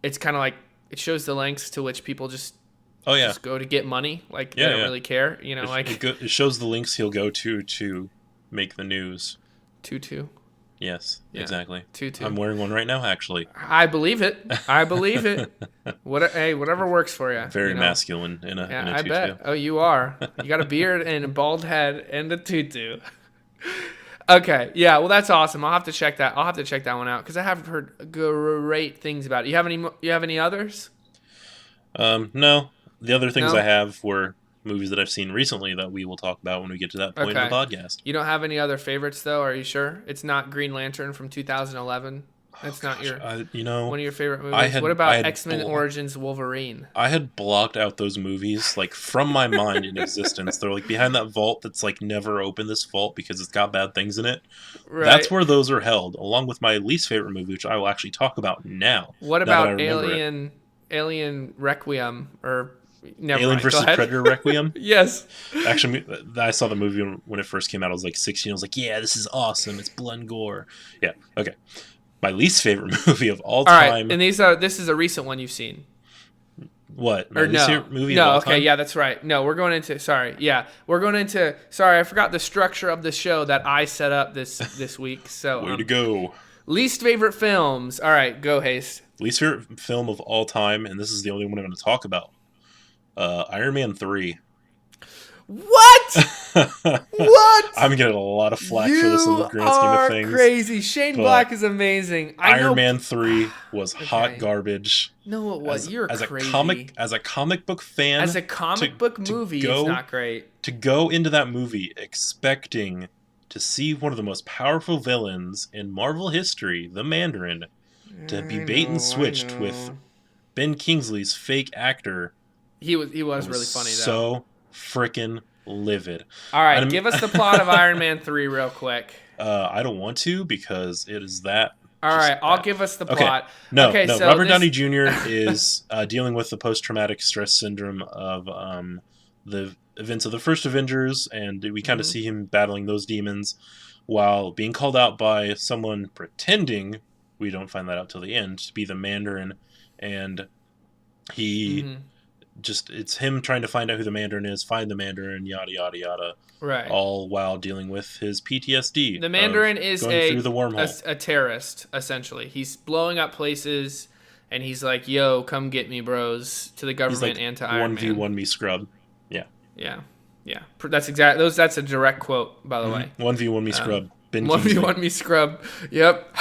it's kind of like it shows the lengths to which people just Oh yeah, just go to get money. Like they yeah, don't yeah. really care, It shows the links he'll go to make the news. tutu. Yes, Yeah. exactly. Tutu. I'm wearing one right now, actually. I believe it. I believe it. Whatever works for you. Very masculine in a I tutu. bet. Oh, you are. You got a beard and a bald head and a tutu. Okay. Yeah. Well, that's awesome. I'll have to check that. I'll have to check that one out because I have heard great things about it. You have any others? No. The other things No? I have were movies that I've seen recently that we will talk about when we get to that point in Okay. the podcast. You don't have any other favorites though? Are you sure? It's not Green Lantern from 2011. That's not Gosh, your one of your favorite movies. I had- What I about had X-Men blo- Origins Wolverine? I had blocked out those movies like from my mind in existence. They're like behind that vault that's like never opened this vault because it's got bad things in it. Right. That's where those are held, along with my least favorite movie, which I will actually talk about now. What now that I about remember it. Alien Requiem or never Alien mind. Go versus ahead. Predator Requiem? Yes. Actually, I saw the movie when it first came out. I was like 16. I was like, yeah, this is awesome. It's blood and gore. Yeah, okay. My least favorite movie of all All right, time. and this is a recent one you've seen. What? My Or least no. favorite movie of No, all okay, time? yeah, that's right. No, we're going into sorry. Yeah. I forgot the structure of the show that I set up this week. So Way to go. least favorite films. All right, go Haste. Least favorite film of all time, and this is the only one I'm going to talk about. Iron Man 3. What? What? I'm getting a lot of flack for this in the grand scheme of things. Crazy. Shane but Black is amazing. I know. Iron Man 3 was hot garbage. No, it was. You're as crazy. as a comic book fan. As a comic book movie, it's not great. To go into that movie expecting to see one of the most powerful villains in Marvel history, the Mandarin, to be bait and switched with Ben Kingsley's fake actor. He was really funny though. So freaking livid. All right, give us the plot of Iron Man 3 real quick. I don't want to because it is that. All right, I'll give us the plot. No, okay, no. so Robert Downey Jr. is dealing with the post-traumatic stress syndrome of the events of the first Avengers, and we kind of see him battling those demons while being called out by someone pretending, we don't find that out till the end, to be the Mandarin, and he it's him trying to find out who the Mandarin is, find the Mandarin, yada yada yada. Right. All while dealing with his PTSD. The Mandarin is going through the wormhole. a terrorist, essentially. He's blowing up places, and he's like, "Yo, come get me, bros!" to the government and to Iron Man. 1v1 me scrub. Yeah. Yeah. Yeah. That's exactly. That's a direct quote, by the way. 1v1 me scrub. Ben Kingsley. 1v1 me scrub. Yep.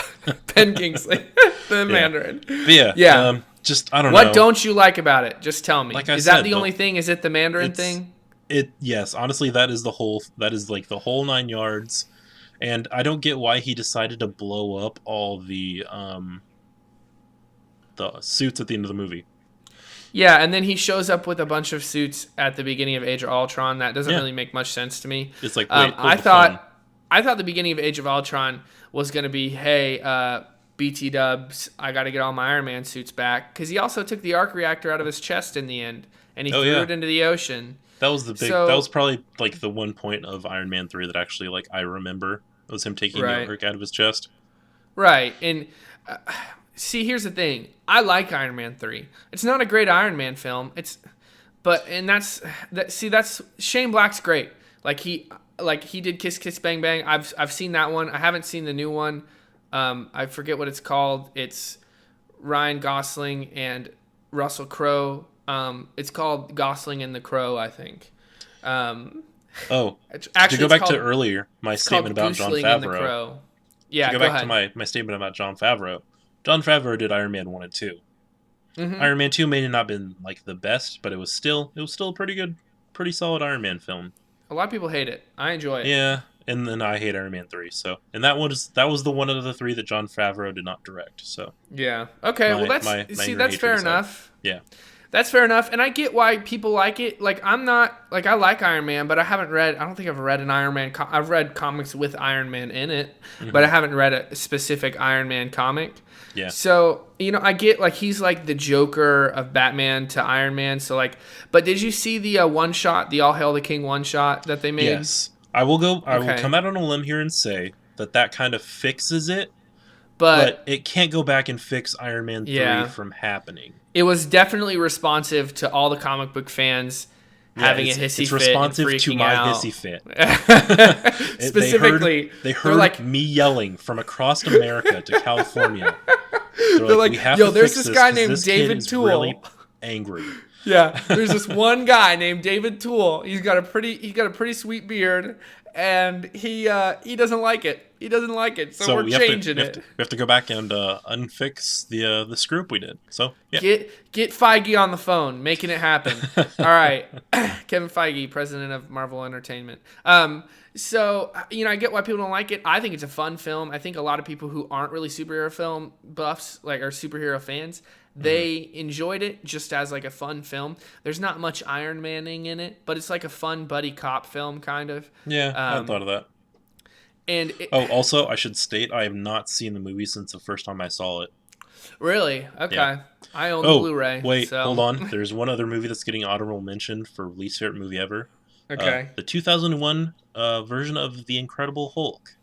Ben Kingsley, the Mandarin. But yeah. Yeah. Just I don't know. What don't you like about it? Just tell me. Like I is said, that the only thing? Is it the Mandarin thing? Yes, honestly that is like the whole 9 yards. And I don't get why he decided to blow up all the suits at the end of the movie. Yeah, and then he shows up with a bunch of suits at the beginning of Age of Ultron. That doesn't really make much sense to me. It's like I thought the beginning of Age of Ultron was going to be, hey, BT Dubs, I got to get all my Iron Man suits back, because he also took the arc reactor out of his chest in the end, and he threw it into the ocean. That was that was probably like the one point of Iron Man 3 that actually like I remember was him taking the arc out of his chest. Right, and see, here's the thing. I like Iron Man 3. It's not a great Iron Man film. That's Shane Black's great. Like he did Kiss Kiss Bang Bang. I've seen that one. I haven't seen the new one. I forget what it's called. It's Ryan Gosling and Russell Crowe. It's called Gosling and the Crow, I think. Oh, Actually, to go back to earlier, my statement about Jon Goosling and the Favreau. Crow. Yeah, To go go back ahead. to my statement about Jon Favreau. Jon Favreau did Iron Man 1 and 2. Hmm. Iron Man 2 may have not been like the best, but it was still a pretty good, pretty solid Iron Man film. A lot of people hate it. I enjoy it. Yeah, and then I hate Iron Man 3. So, and that was the one of the three that Jon Favreau did not direct. So, Yeah. Okay. Well, my that's anger and that's fair hatred aside. enough. Yeah. That's fair enough, and I get why people like it. Like, I'm not like I like Iron Man, but I haven't read. I don't think I've read an Iron Man. I've read comics with Iron Man in it, but I haven't read a specific Iron Man comic. Yeah. So I get like he's like the Joker of Batman to Iron Man. So like, but did you see the one shot, the All Hail the King one shot that they made? Yes. I will Okay. come out on a limb here and say that kind of fixes it, But but it can't go back and fix Iron Man 3 from happening. it was definitely responsive to all the comic book fans having a hissy it's fit responsive and to freaking my out. hissy fit. Specifically, they heard like, me yelling from across America to California. They're like, we have yo, to there's fix this guy 'cause named this kid David is Tewell. really angry. Yeah, there's this one guy named David Tewell. He's got a pretty sweet beard, and he doesn't like it. He doesn't like it, so we're changing it. We have to go back and unfix the screw up we did. So yeah, Get Feige on the phone, making it happen. All right, Kevin Feige, president of Marvel Entertainment. So I get why people don't like it. I think it's a fun film. I think a lot of people who aren't really superhero film buffs, like, are superhero fans, they enjoyed it just as like a fun film. There's not much Iron Manning in it, but it's like a fun buddy cop film kind of. yeah, I hadn't thought of that. And Also, I should state I have not seen the movie since the first time I saw it. Really? Okay. Yeah. I own the Blu-ray. Wait, so. hold on. There's one other movie that's getting honorable mention for least favorite movie ever. Okay. The 2001 version of The Incredible Hulk.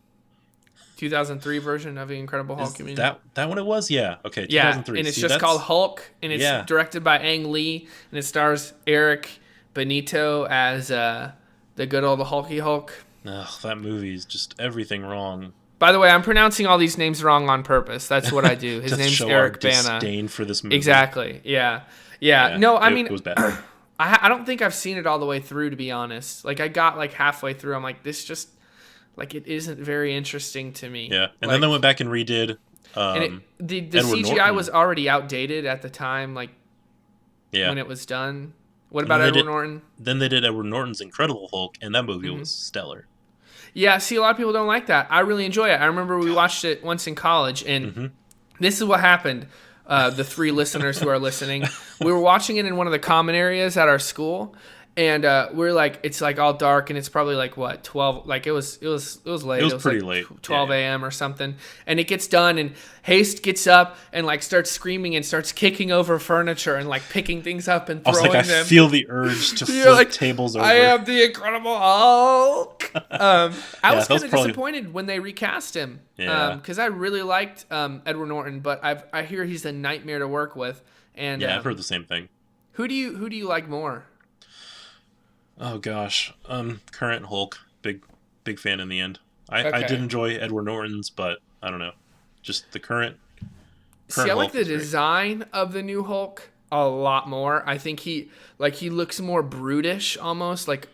2003 version of The Incredible Hulk, you mean? That one it was? Yeah. Okay, Yeah, 2003. and it's See, just that's- called Hulk, and it's Yeah. directed by Ang Lee, and it stars Eric Benito as the good old Hulky Hulk. Ugh, that movie is just everything wrong. By the way, I'm pronouncing all these names wrong on purpose. That's what I do. His Just name's show Eric our Bana. disdain for this movie. Exactly. Yeah. No, I mean, it was bad. I don't think I've seen it all the way through, to be honest. Like, I got like halfway through. I'm like, this just, like, it isn't very interesting to me. Yeah, and like, then they went back and redid. and the Edward CGI Norton. was already outdated at the time, like, when it was done. What about Edward Norton? Then they did Edward Norton's Incredible Hulk, and that movie Mm-hmm. was stellar. Yeah, see, a lot of people don't like that. I really enjoy it. I remember we watched it once in college, and this is what happened. The three listeners who are listening, we were watching it in one of the common areas at our school, and we're like, it's like all dark, and it's probably like what 12, like it was late. It was pretty like late. 12 Yeah. a.m. or something, and it gets done, and Haste gets up and like starts screaming and starts kicking over furniture and like picking things up and I was throwing like, them. I feel the urge to You're flip like, tables over. I am the Incredible Hulk. I was that was kind of probably- disappointed when they recast him. Yeah. Because I really liked Edward Norton, but I hear he's a nightmare to work with. And Yeah, I've heard the same thing. who do you like more? Oh gosh, current Hulk, big fan in the end. I Okay. did enjoy Edward Norton's, but I don't know, just the current. See, I like Hulk the is great. design of the new Hulk a lot more. I think he looks more brutish, almost like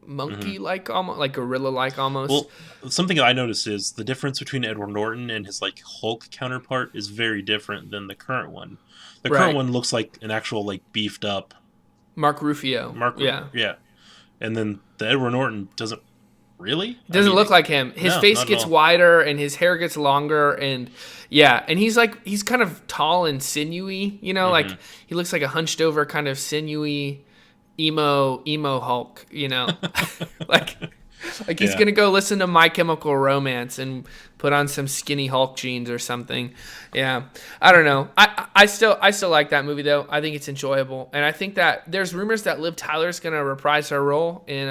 monkey like, almost like gorilla like almost. Well, something I noticed is the difference between Edward Norton and his like Hulk counterpart is very different than the current one. The Right. current one looks like an actual like beefed up Mark Ruffalo. yeah, and then the Edward Norton doesn't really Doesn't look like him. His No, face not at gets all. wider and his hair gets longer, and and he's kind of tall and sinewy, like he looks like a hunched over kind of sinewy emo Hulk, like he's Yeah. gonna go listen to My Chemical Romance and put on some skinny Hulk jeans or something. Yeah, I don't know. I still like that movie though. I think it's enjoyable, and I think that there's rumors that Liv Tyler's gonna reprise her role in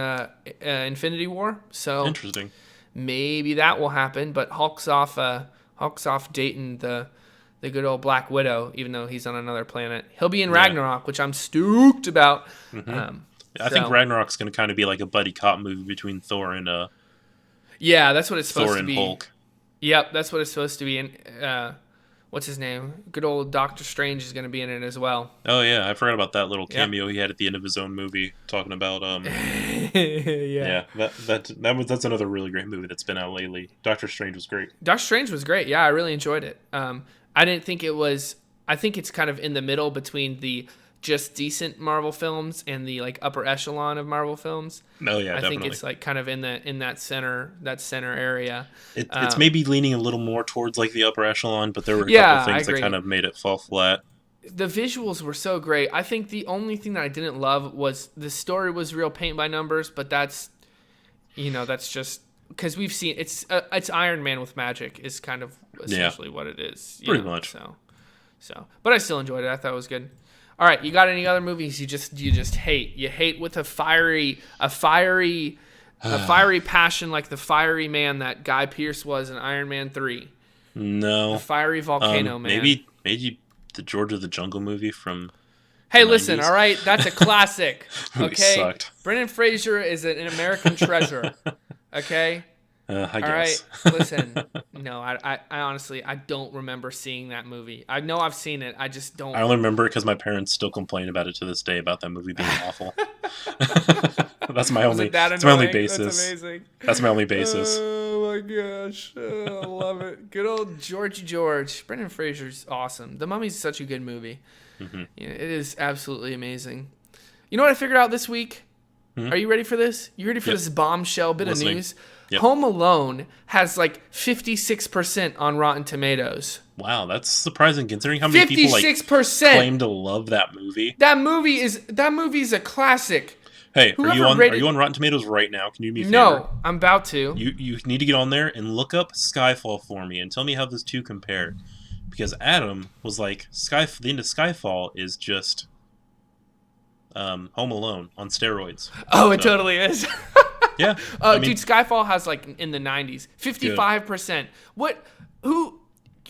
Infinity War. So Interesting. maybe that will happen. But Hulk's off dating the good old Black Widow, even though he's on another planet. He'll be in Ragnarok, which I'm stoked about. I think Ragnarok's going to kind of be like a buddy cop movie between Thor and Yeah, that's what it's supposed Thor to and be. Hulk. Yep, that's what it's supposed to be. And what's his name? Good old Doctor Strange is going to be in it as well. Oh yeah, I forgot about that little Yep. cameo he had at the end of his own movie, talking about Yeah. That's another really great movie that's been out lately. Doctor Strange was great. Doctor Strange was great. Yeah, I really enjoyed it. I didn't think it was. I think it's kind of in the middle between the just decent Marvel films and the like upper echelon of Marvel films. Oh yeah, I definitely. think it's like kind of in that center area. It's maybe leaning a little more towards like the upper echelon, but there were a Yeah, couple I things that agree. kind of made it fall flat. The visuals were so great. I think the only thing that I didn't love was the story was real paint by numbers, but that's just because we've seen it's Iron Man with magic is kind of essentially what it is. Pretty much. So, but I still enjoyed it. I thought it was good. All right, you got any other movies you just hate? You hate with a fiery passion like the fiery man that Guy Pearce was in Iron Man 3. No. The fiery volcano man. Maybe the George of the Jungle movie from Hey, the listen, 90s. all right? That's a classic, Movie okay? sucked. Brendan Fraser is an American treasure, okay? I All guess. right, listen. No, I honestly, I don't remember seeing that movie. I know I've seen it. I just don't. I only remember it because my parents still complain about it to this day about that movie being awful. That's my Was only. it that That's my only annoying? basis. That's amazing. That's my only basis. Oh my gosh, I love it. Good old George. Brendan Fraser's awesome. The Mummy's such a good movie. Mm-hmm. Yeah, it is absolutely amazing. You know what I figured out this week? Are you ready for this? You ready for Yep. this bombshell bit of Listening. news? Yep. Home Alone has like 56% on Rotten Tomatoes. Wow, that's surprising considering how many people like 56%. claim to love that movie. That movie is a classic. Hey, are Whoever you on rated- Rotten Tomatoes right now? Can you do me a favor? No, I'm about to. You need to get on there and look up Skyfall for me and tell me how those two compare. Because Adam was like, the end of Skyfall is just Home Alone on steroids. Oh, it totally is. Yeah. Dude, Skyfall has like in the 90s, 55%.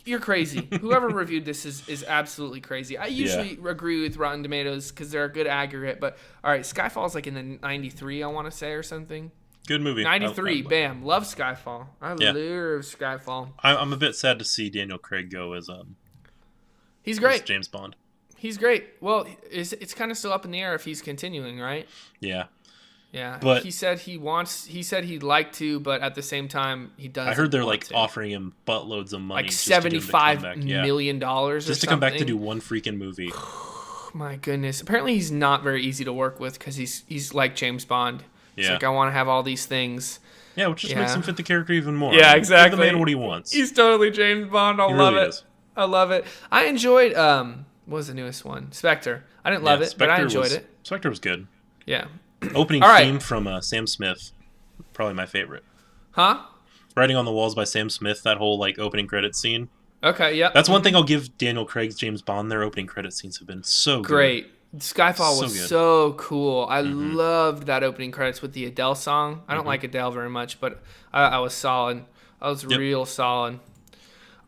You're crazy. Whoever reviewed this is absolutely crazy. I usually agree with Rotten Tomatoes because they're a good aggregate, but all right, Skyfall is like in the 93, I want to say, or something. Good movie. 93, bam, love Skyfall. I love Skyfall. I'm a bit sad to see Daniel Craig go as He's as great. James Bond. He's great. Well, it's kind of still up in the air if he's continuing, right? Yeah. Yeah, But he said he'd like to, but at the same time he doesn't. I heard they're want like to. offering him buttloads of money, like just to get him to come $75 back. million dollars, just to come back to do one freaking movie. My goodness! Apparently he's not very easy to work with because he's like James Bond. He's Yeah. like, I want to have all these things. Yeah, which just makes him fit the character even more. Yeah, Give exactly. the man what he wants. He's totally James Bond. I He love really it. is. I love it. I enjoyed what was the newest one? Spectre. I didn't love it, but I enjoyed it. Spectre was good. Yeah. Opening All right. theme from Sam Smith, probably my favorite. Huh? Writing on the Walls by Sam Smith, that whole like opening credit scene. Okay. Yep. That's one thing I'll give Daniel Craig's James Bond. Their opening credit scenes have been so good. Great. Skyfall So was good. so cool. I loved that opening credits with the Adele song. I don't like Adele very much, but I was solid. I was real solid.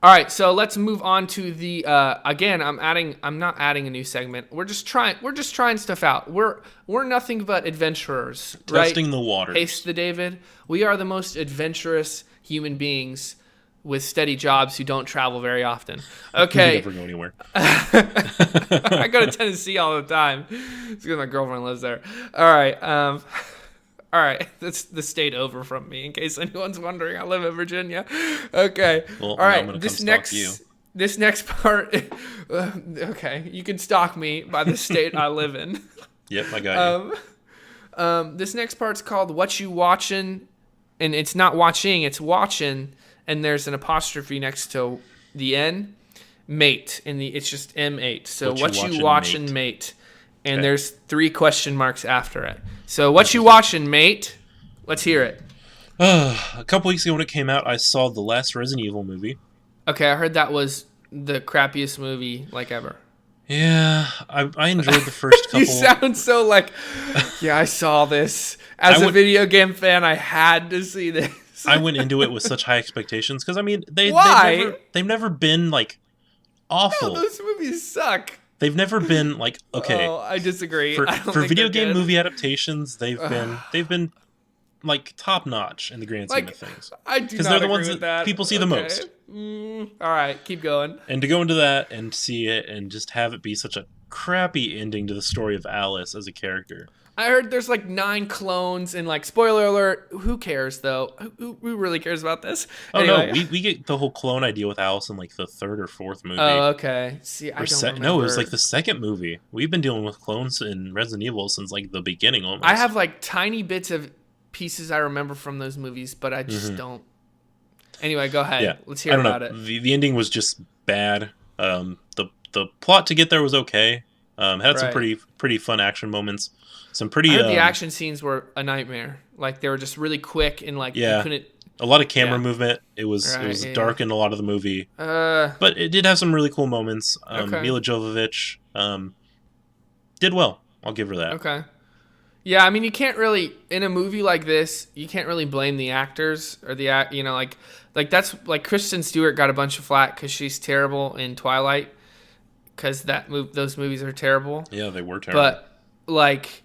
All right, so let's move on to the again. I'm not adding a new segment. We're just trying stuff out. We're nothing but adventurers, right? Testing the waters. Haste the David. We are the most adventurous human beings with steady jobs who don't travel very often. We Okay. never go anywhere. I go to Tennessee all the time. It's because my girlfriend lives there. All right. All right. That's the state over from me, in case anyone's wondering. I live in Virginia. Okay. Well, all now I'm right. gonna This come next. stalk you. This next part. Okay. You can stalk me by the state I live in. Yep, I got you. This next part's called "What You Watchin'," and it's not watching, it's watching, and there's an apostrophe next to the N, mate, it's just M8. So what you watchin', mate, and Okay. there's 3 question marks after it. So what you watchin', mate? Let's hear it. A couple weeks ago when it came out, I saw the last Resident Evil movie. Okay, I heard that was the crappiest movie like ever. Yeah, I enjoyed the first couple. You sound so like, yeah, I saw this. As a video game fan, I had to see this. I went into it with such high expectations because I mean Why? they've never been like awful. No, those movies suck. They've never been like okay. Oh, I disagree. For I don't for think video they're game good. movie adaptations, they've been like top notch in the grand scheme of things. I do Because not they're the agree ones with that that. people see the most. All right, keep going. And to go into that and see it and just have it be such a crappy ending to the story of Alice as a character. I heard there's like 9 clones and like spoiler alert. Who cares though? Who really cares about this? Oh Anyway. no, we get the whole clone idea with Alice in like the 3rd or 4th movie. Oh, okay. See, I don't remember. No, it was like the 2nd movie. We've been dealing with clones in Resident Evil since like the beginning almost. I have like tiny bits of pieces I remember from those movies, but I just don't. Anyway, go ahead. Yeah, Let's hear about it. The ending was just bad. The plot to get there was okay. Had some pretty fun action moments. Some pretty. I heard the action scenes were a nightmare. Like they were just really quick and like you couldn't. A lot of camera movement. It was dark in a lot of the movie. But it did have some really cool moments. Mila Jovovich did well. I'll give her that. Okay. Yeah, I mean, you can't really in a movie like this. You can't really blame the actors or like that's like Kristen Stewart got a bunch of flack because she's terrible in Twilight because those movies are terrible. Yeah, they were terrible. But like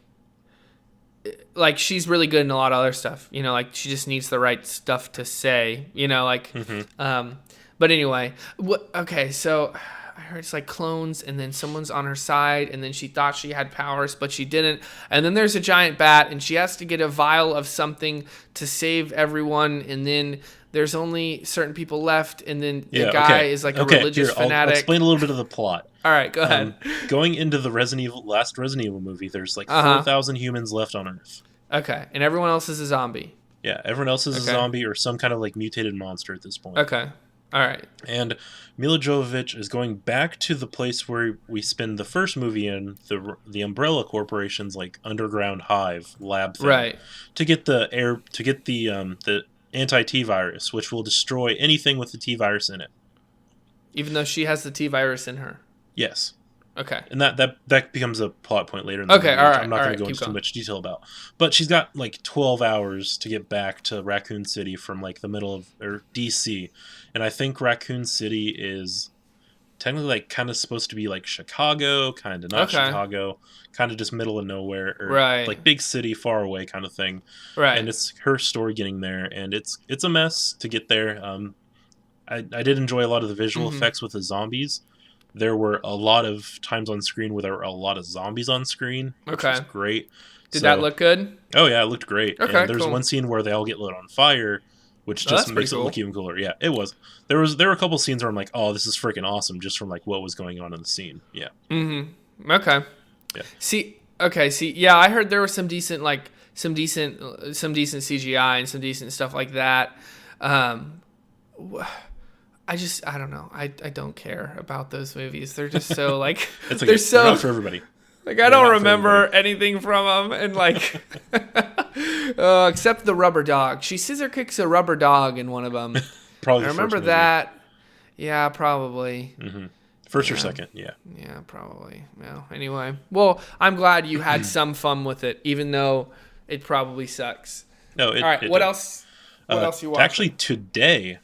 she's really good in a lot of other stuff. Like she just needs the right stuff to say. But anyway, okay, so. I heard it's like clones, and then someone's on her side, and then she thought she had powers, but she didn't. And then there's a giant bat, and she has to get a vial of something to save everyone, and then there's only certain people left, and then the guy is like a religious fanatic. I'll explain a little bit of the plot. All right, go ahead. Going into the last Resident Evil movie, there's like 4,000 humans left on Earth. Okay, and everyone else is a zombie. Yeah, everyone else is a zombie or some kind of like mutated monster at this point. Okay. All right. And Mila Jovovich is going back to the place where we spend the first movie in, the Umbrella Corporation's like underground hive lab thing, right? To get the anti-T virus, which will destroy anything with the T virus in it. Even though she has the T virus in her. Yes. Okay. And that becomes a plot point later in the movie, all right. I'm not going to go into too much detail about. But she's got like 12 hours to get back to Raccoon City from like the middle of DC. And I think Raccoon City is technically like kind of supposed to be like Chicago, kind of not Chicago, kind of just middle of nowhere, or like big city far away kind of thing. Right. And it's her story getting there, and it's a mess to get there. I did enjoy a lot of the visual effects with the zombies. There were a lot of times on screen where there were a lot of zombies on screen, which was great. Did that look good? Oh yeah, it looked great. Okay, and there's one scene where they all get lit on fire, which just makes it look even cooler. Yeah, it was. There were a couple scenes where I'm like, oh, this is freaking awesome, just from like what was going on in the scene. Yeah. Okay. Yeah. See, yeah, I heard there was some decent CGI and some decent stuff like that. I don't know. I don't care about those movies. They're just so like they're not for everybody. Like I don't remember anything from them, and like except the rubber dog. She scissor kicks a rubber dog in one of them. Probably. I remember that. Yeah, probably. First or second, yeah. Yeah, probably. Well, anyway. Well, I'm glad you had some fun with it, even though it probably sucks. No, all right. What else? What else you watching? Actually, today.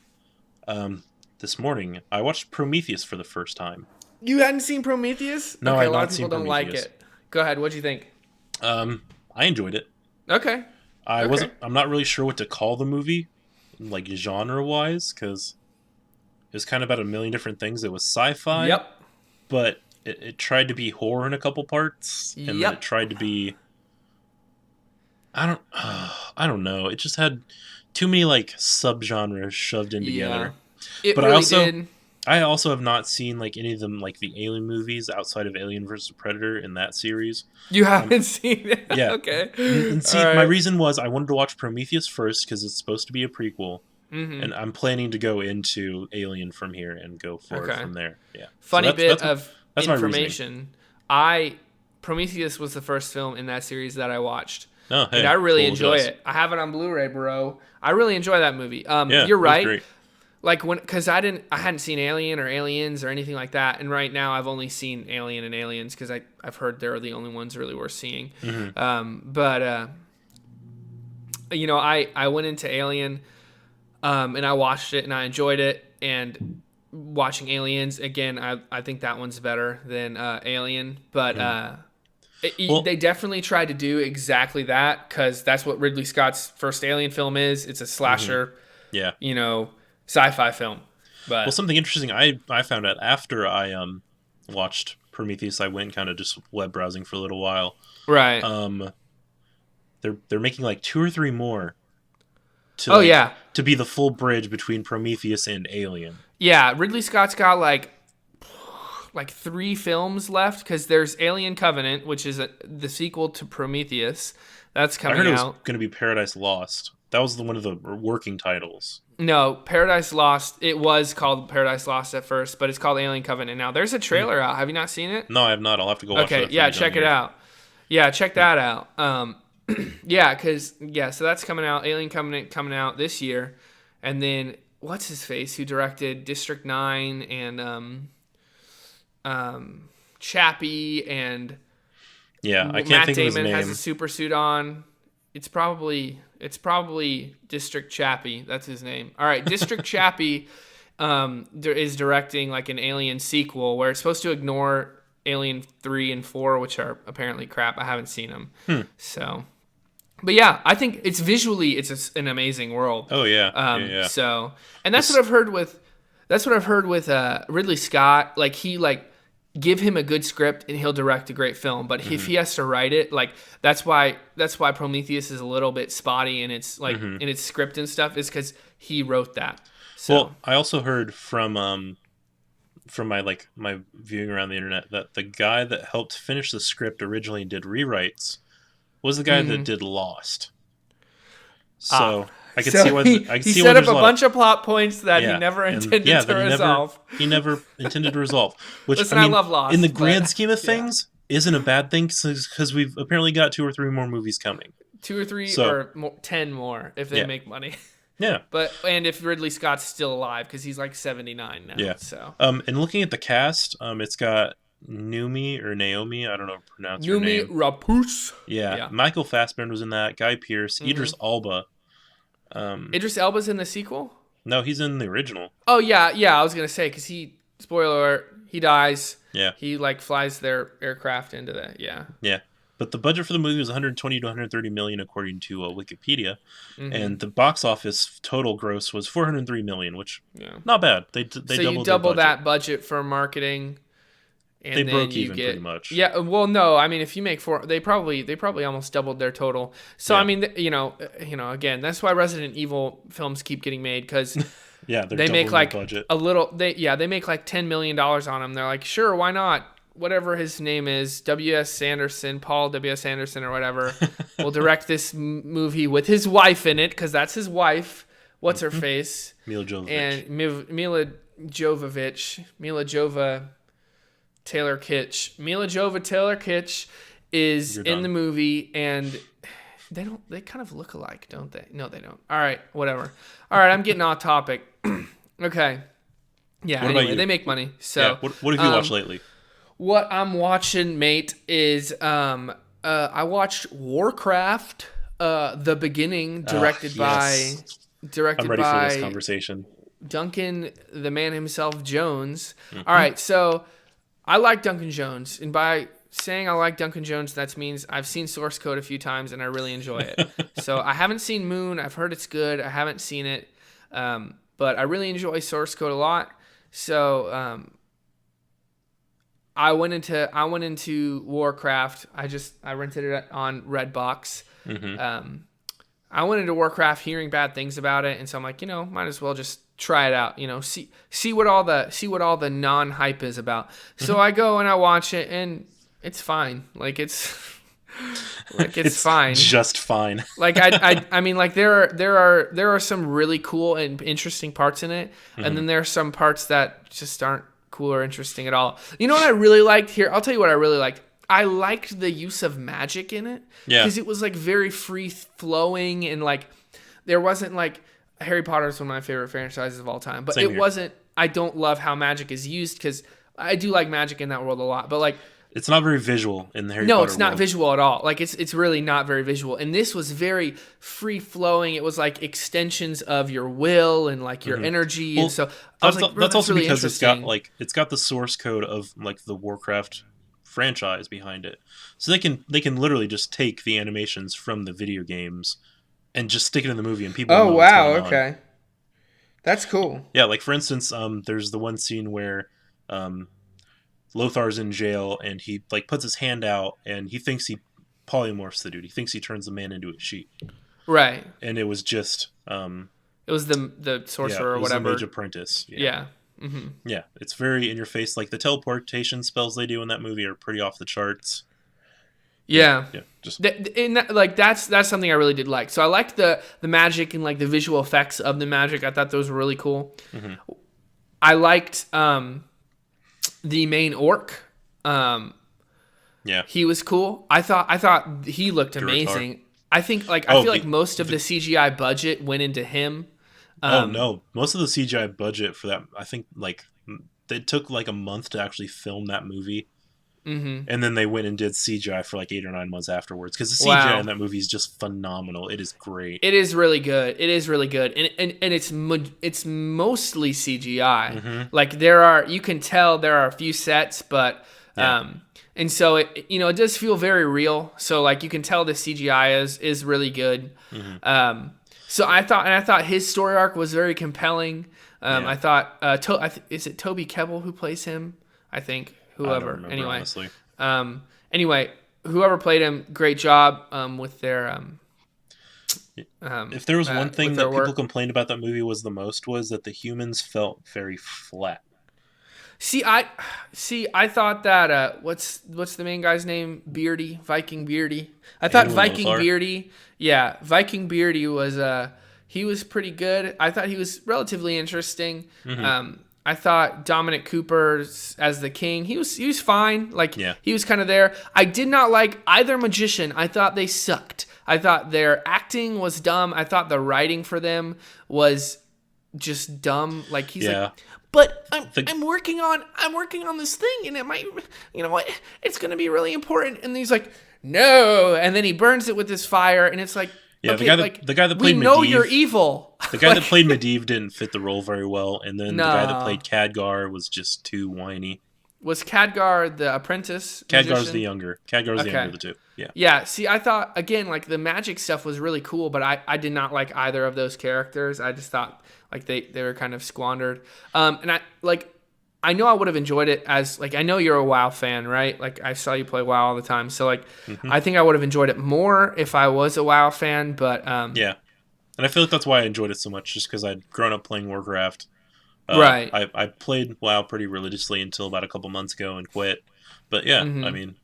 This morning, I watched Prometheus for the first time. You hadn't seen Prometheus? No, okay, I've not seen Prometheus. A lot of people don't like it. Go ahead. What'd you think? I enjoyed it. Okay. I'm not really sure what to call the movie, like genre-wise, because it was kind of about a million different things. It was sci-fi. Yep. But it tried to be horror in a couple parts, and then it tried to be. I don't know. It just had too many like subgenres shoved in together. It but really did. I also have not seen like any of them, like the Alien movies outside of Alien vs. Predator in that series. You haven't seen it? Yeah. Okay. And see, my reason was I wanted to watch Prometheus first because it's supposed to be a prequel, and I'm planning to go into Alien from here and go forward from there. Yeah. Funny bit of information. Prometheus was the first film in that series that I watched. Oh, hey, and I really enjoy it. I have it on Blu-ray, bro. I really enjoy that movie. You're right. Great. Like because I hadn't seen Alien or Aliens or anything like that, and right now I've only seen Alien and Aliens because I've heard they're the only ones really worth seeing. But I went into Alien, and I watched it and I enjoyed it. And watching Aliens again, I think that one's better than Alien. But Well, They definitely tried to do exactly that because that's what Ridley Scott's first Alien film is. It's a slasher, yeah. sci-fi film. Well, But something interesting I found out after I watched Prometheus, I went kind of just web browsing for a little while. right. Um, they're making like 2 or 3 more Oh yeah, to be the full bridge between Prometheus and Alien. yeah. Ridley Scott's got like 3 films left because there's Alien Covenant, which is the sequel to Prometheus. That's I coming heard it was out. going to be Paradise Lost. That was one of the working titles. No, Paradise Lost. It was called Paradise Lost at first, but it's called Alien Covenant now. There's a trailer out. Have you not seen it? No, I have not. I'll have to go watch it. Okay, yeah, check it out. Yeah, check that out. So that's coming out. Alien Covenant coming out this year, and then what's his face who directed District 9 and Chappie and Yeah, I can't Matt think of his Damon name. has a super suit on. It's probably District Chappie. That's his name. All right, District Chappie is directing like an Alien sequel where it's supposed to ignore Alien 3 and 4, which are apparently crap. I haven't seen them. So, but yeah, I think it's visually an amazing world. Oh yeah. So, and that's what I've heard with Ridley Scott. Like he give him a good script and he'll direct a great film. But if he has to write it, like that's why Prometheus is a little bit spotty in its in its script and stuff is because he wrote that. So. Well, I also heard from my viewing around the internet that the guy that helped finish the script originally and did rewrites was the guy that did Lost. So I could see why he set up a bunch of plot points that he never intended to resolve. He never intended to resolve. Which Listen, I love Lost. In the grand scheme of things, isn't a bad thing because we've apparently got 2 or 3 more movies coming. 2 or 3 or 10 more if they make money. Yeah. And if Ridley Scott's still alive because he's like 79 now. Yeah. So. And looking at the cast, it's got Naomi, I don't know how to pronounce her name. Rapace. Yeah. Michael Fassbender was in that. Guy Pearce, Idris Elba. Idris Elba's in the sequel? No, he's in the original. Oh yeah. I was gonna say because spoiler alert, he dies. Yeah. He flies their aircraft into that. Yeah. Yeah. But the budget for the movie was 120 to 130 million according to Wikipedia, and the box office total gross was 403 million, which not bad. They so doubled you double their budget. that budget for marketing. And they then broke even pretty much. Yeah, well, no, I mean, if you make 4, they probably almost doubled their total. So I mean, again, that's why Resident Evil films keep getting made because they make like budget. They make like $10 million on them. They're like, sure, why not? Whatever his name is, Paul W.S. Anderson or whatever, will direct this movie with his wife in it because that's his wife. What's her face? Mila Jovovich. And Mila Jova Taylor Kitsch is in the movie, and they kind of look alike, don't they? No, they don't. All right, whatever. All right, I'm getting off topic. Okay. Yeah, anyway, they make money. So what have you watched lately? What I'm watching, mate, is I watched Warcraft, the beginning, directed by I'm ready for this conversation. Duncan, the man himself, Jones. All right, so I like Duncan Jones, and by saying I like Duncan Jones, that means I've seen Source Code a few times and I really enjoy it. So I haven't seen Moon. I've heard it's good. I haven't seen it, but I really enjoy Source Code a lot. So I went into Warcraft. I rented it on Redbox. I went into Warcraft hearing bad things about it, and so I'm like, might as well just try it out. See what all the non-hype is about. So I go and I watch it, and it's fine. It's fine. Just fine. I mean, there are some really cool and interesting parts in it, and then there are some parts that just aren't cool or interesting at all. You know what I really liked here? I'll tell you what I really liked. I liked the use of magic in it because it was very free flowing, and there wasn't Harry Potter is one of my favorite franchises of all time, but Same here. Wasn't. I don't love how magic is used because I do like magic in that world a lot, but it's not very visual in the Harry Potter No, it's not world. visual at all. It's really not very visual. And this was very free flowing. It was extensions of your will and your energy. Well, and so that's also really because it's got interesting. it's got the source code of the Warcraft franchise behind it. So they can literally just take the animations from the video games and just stick it in the movie, and people will Oh know what's wow, going on. okay. That's cool. Yeah, like for instance, there's the one scene where um, Lothar's in jail and he like puts his hand out and he thinks he polymorphs the dude. He thinks he turns the man into a sheep. Right. And it was just It was the sorcerer it or was the whatever. mage apprentice. Yeah. Mm-hmm. Yeah, it's very in your face. Like the teleportation spells they do in that movie are pretty off the charts. Yeah. Yeah, just that's something I really did like. So I liked the magic and like the visual effects of the magic. I thought those were really cool. mm-hmm. I liked the main orc. Yeah, He was cool. I thought he looked amazing. I think I feel like most of the CGI budget went into him. No, most of the CGI budget for that, I think like they took like a month to actually film that movie. Mm-hmm. And then they went and did CGI for like 8 or 9 months afterwards because the CGI in that movie is just phenomenal. It is great. It is really good. It is really good, and it's mostly CGI. Mm-hmm. Like you can tell there are a few sets, but and so it does feel very real. So like you can tell the CGI is really good. Mm-hmm. So I thought his story arc was very compelling. I thought is it Toby Kebbell who plays him? I think. Whoever. I don't remember, anyway. Honestly. Anyway, whoever played him, great job with their. If there was one thing that people work. complained about that movie was that the humans felt very flat. See, I thought that what's the main guy's name? Beardy, Viking Beardy. I thought Viking Lothar. Beardy. Yeah, Viking Beardy was he was pretty good. I thought he was relatively interesting. Mm-hmm. I thought Dominic Cooper as the king, he was fine. He was kind of there. I did not like either magician. I thought they sucked. I thought their acting was dumb. I thought the writing for them was just dumb. Like he's like, but I'm working on this thing, and it might, it's going to be really important. And he's like, no, and then he burns it with this fire, and it's like. Yeah, okay, the guy that played we know Medivh, you're evil. The guy that played Medivh didn't fit the role very well, and then No. the guy that played Khadgar was just too whiny. Was Khadgar the apprentice? Khadgar's magician? the younger. Khadgar's the younger of the two. Yeah. Yeah. See, I thought again, like the magic stuff was really cool, but I did not like either of those characters. I just thought like they were kind of squandered. And I know I would have enjoyed it as I know you're a WoW fan, right? Like I saw you play WoW all the time, so Mm-hmm. I think I would have enjoyed it more if I was a WoW fan. But yeah, and I feel like that's why I enjoyed it so much, just because I'd grown up playing Warcraft. Right. I played WoW pretty religiously until about a couple months ago and quit. But yeah, Mm-hmm. I mean,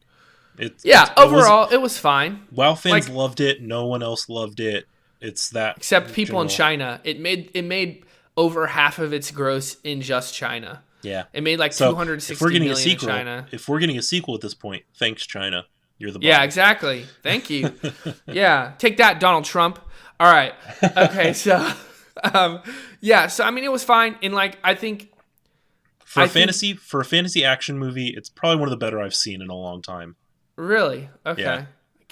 overall it was fine. WoW fans loved it. No one else loved it. It's that except people in China. It made over half of its gross in just China. Yeah, it made like so 260 million in China. If we're getting a sequel at this point, thanks China. You're the boss. Yeah, exactly. Thank you. Yeah, take that, Donald Trump. All right. Okay, so so I mean it was fine, and I think for a fantasy action movie, it's probably one of the better I've seen in a long time. Really? Okay.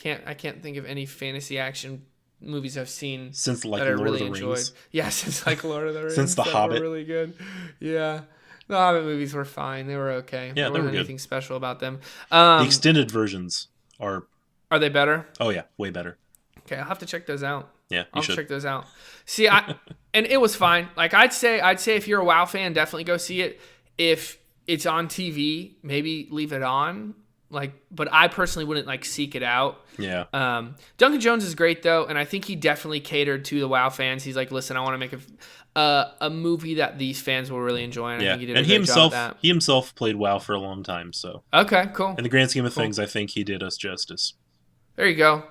Yeah. I can't think of any fantasy action movies I've seen since that I Lord really of the enjoyed. Rings. Yeah, since Lord of the Rings. Since The Hobbit. Were really good. Yeah. The Hobbit movies were fine. They were okay. Yeah, there they were wasn't good. anything special about them. The extended versions are they better? Oh yeah, way better. Okay, I'll have to check those out. Yeah, I'll check those out. See, and it was fine. Like I'd say if you're a WoW fan, definitely go see it. If it's on TV, maybe leave it on. But I personally wouldn't seek it out. Yeah. Duncan Jones is great though, and I think he definitely catered to the WoW fans. He's like, listen, I want to make a movie that these fans will really enjoy. And I think he did a great job of that. He himself played WoW for a long time, so okay, cool. In the grand scheme of things, I think he did us justice. There you go.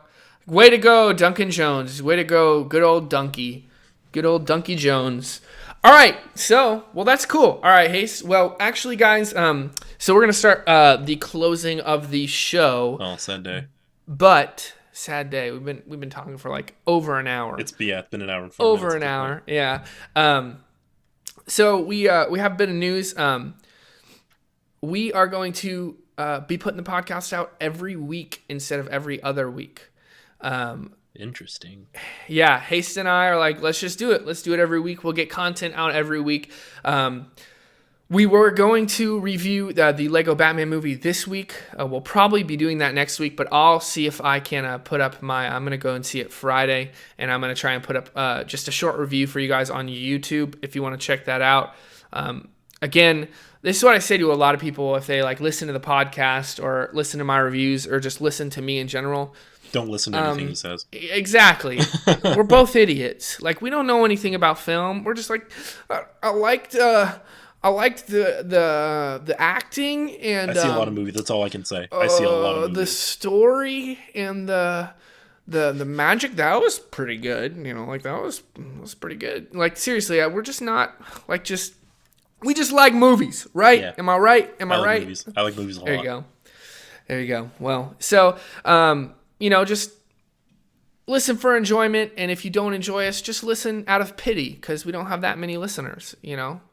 Way to go, Duncan Jones. Way to go, good old Dunky. Good old Dunky Jones. All right, so, well, that's cool. All right, Haste. Well, actually, guys, so we're going to start the closing of the show. Oh, sad day. But, sad day. We've been talking for over an hour. It's been an hour and 4 minutes. Over an hour, yeah. So we have a bit of news. We are going to be putting the podcast out every week instead of every other week. Interesting. Yeah, Haste and I are let's just do it. Let's do it every week. We'll get content out every week. We were going to review the Lego Batman movie this week. We'll probably be doing that next week, but I'll see if I can put up I'm going to go and see it Friday, and I'm going to try and put up just a short review for you guys on YouTube if you want to check that out. Again, this is what I say to a lot of people if they like listen to the podcast or listen to my reviews or just listen to me in general. Don't listen to anything he says. Exactly. We're both idiots. Like, we don't know anything about film. We're just like, I liked the acting, and I see a lot of movies. That's all I can say. I see a lot of movies. The story and the magic, that was pretty good. You know, like that was pretty good. Like, seriously, we're just not like we just like movies, right? Yeah. Am I right? Am I right? Movies. I like movies a lot. There you go. Well, so just listen for enjoyment, and if you don't enjoy us, just listen out of pity, because we don't have that many listeners,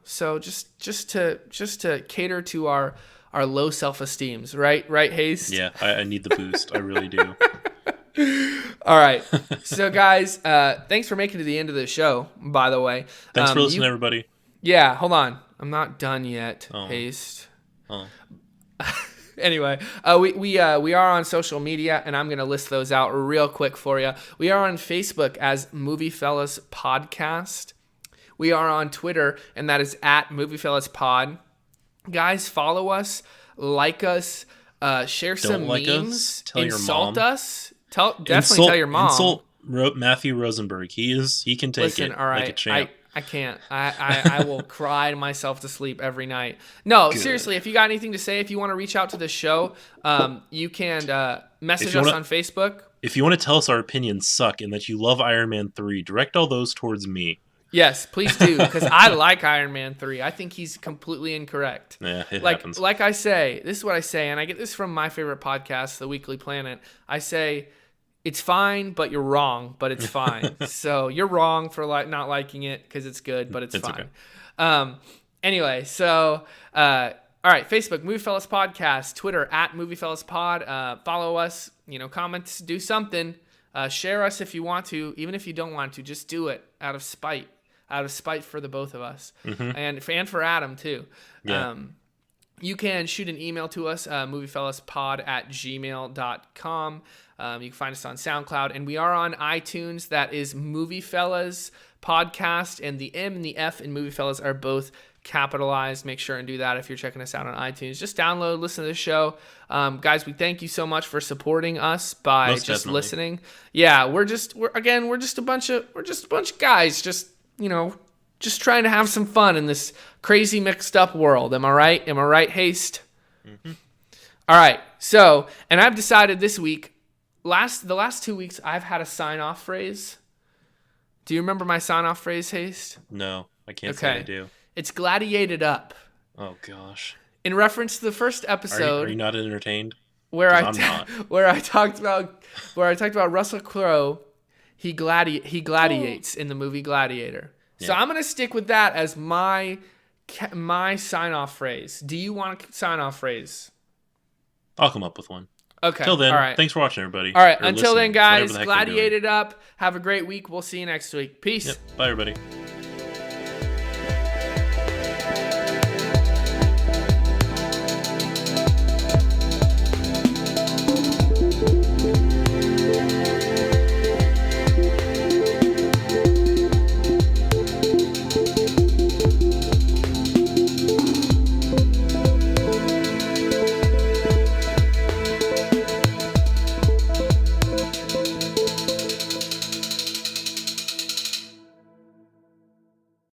So just to cater to our low self-esteems, right, Haste? Yeah, I need the boost. I really do. All right, so guys, thanks for making it to the end of the show. By the way, thanks for listening, everybody. Yeah, hold on, I'm not done yet, Haste. Oh. Anyway, we are on social media, and I'm going to list those out real quick for you. We are on Facebook as MovieFellas Podcast. We are on Twitter, and that is at MovieFellas Pod. Guys, follow us, like us, share some memes, tell insult your mom. Us. Definitely tell your mom. Insult Matthew Rosenberg. He can take Listen, it all right, like a champ. I can't. I will cry myself to sleep every night. No, Good. Seriously, if you got anything to say, if you want to reach out to the show, you can message us on Facebook. If you want to tell us our opinions suck and that you love Iron Man 3, direct all those towards me. Yes, please do, because I like Iron Man 3. I think he's completely incorrect. Yeah, it happens. Like I say, this is what I say, and I get this from my favorite podcast, The Weekly Planet. I say, it's fine, but you're wrong, but it's fine. So you're wrong for not liking it because it's good, but it's fine. Okay. Anyway, so all right, Facebook, MovieFellas Podcast, Twitter at MovieFellas Pod. Follow us, comments, do something. Share us if you want to, even if you don't want to. Just do it out of spite for the both of us, and for Adam too. Yeah. You can shoot an email to us, moviefellaspod@gmail.com. You can find us on SoundCloud, and we are on iTunes. That is MovieFellas Podcast, and the M and the F in MovieFellas are both capitalized. Make sure and do that if you're checking us out on iTunes. Just download, listen to the show. Guys, we thank you so much for supporting us by listening. Yeah, we're just a bunch of guys, just trying to have some fun in this crazy mixed up world. Am I right? Am I right, Haste? Mm-hmm. All right. So, and I've decided this week, the last 2 weeks, I've had a sign-off phrase. Do you remember my sign-off phrase, Haste? No, I can't say I do. It's gladiated up. Oh, gosh. In reference to the first episode. Are you not entertained? Where I talked about Russell Crowe, he gladiates in the movie Gladiator. Yeah. So I'm going to stick with that as my sign-off phrase. Do you want a sign-off phrase? I'll come up with one. Okay. Till then, all right. Thanks for watching, everybody. All right. Until then, guys, gladiate it up. Have a great week. We'll see you next week. Peace. Yep. Bye, everybody.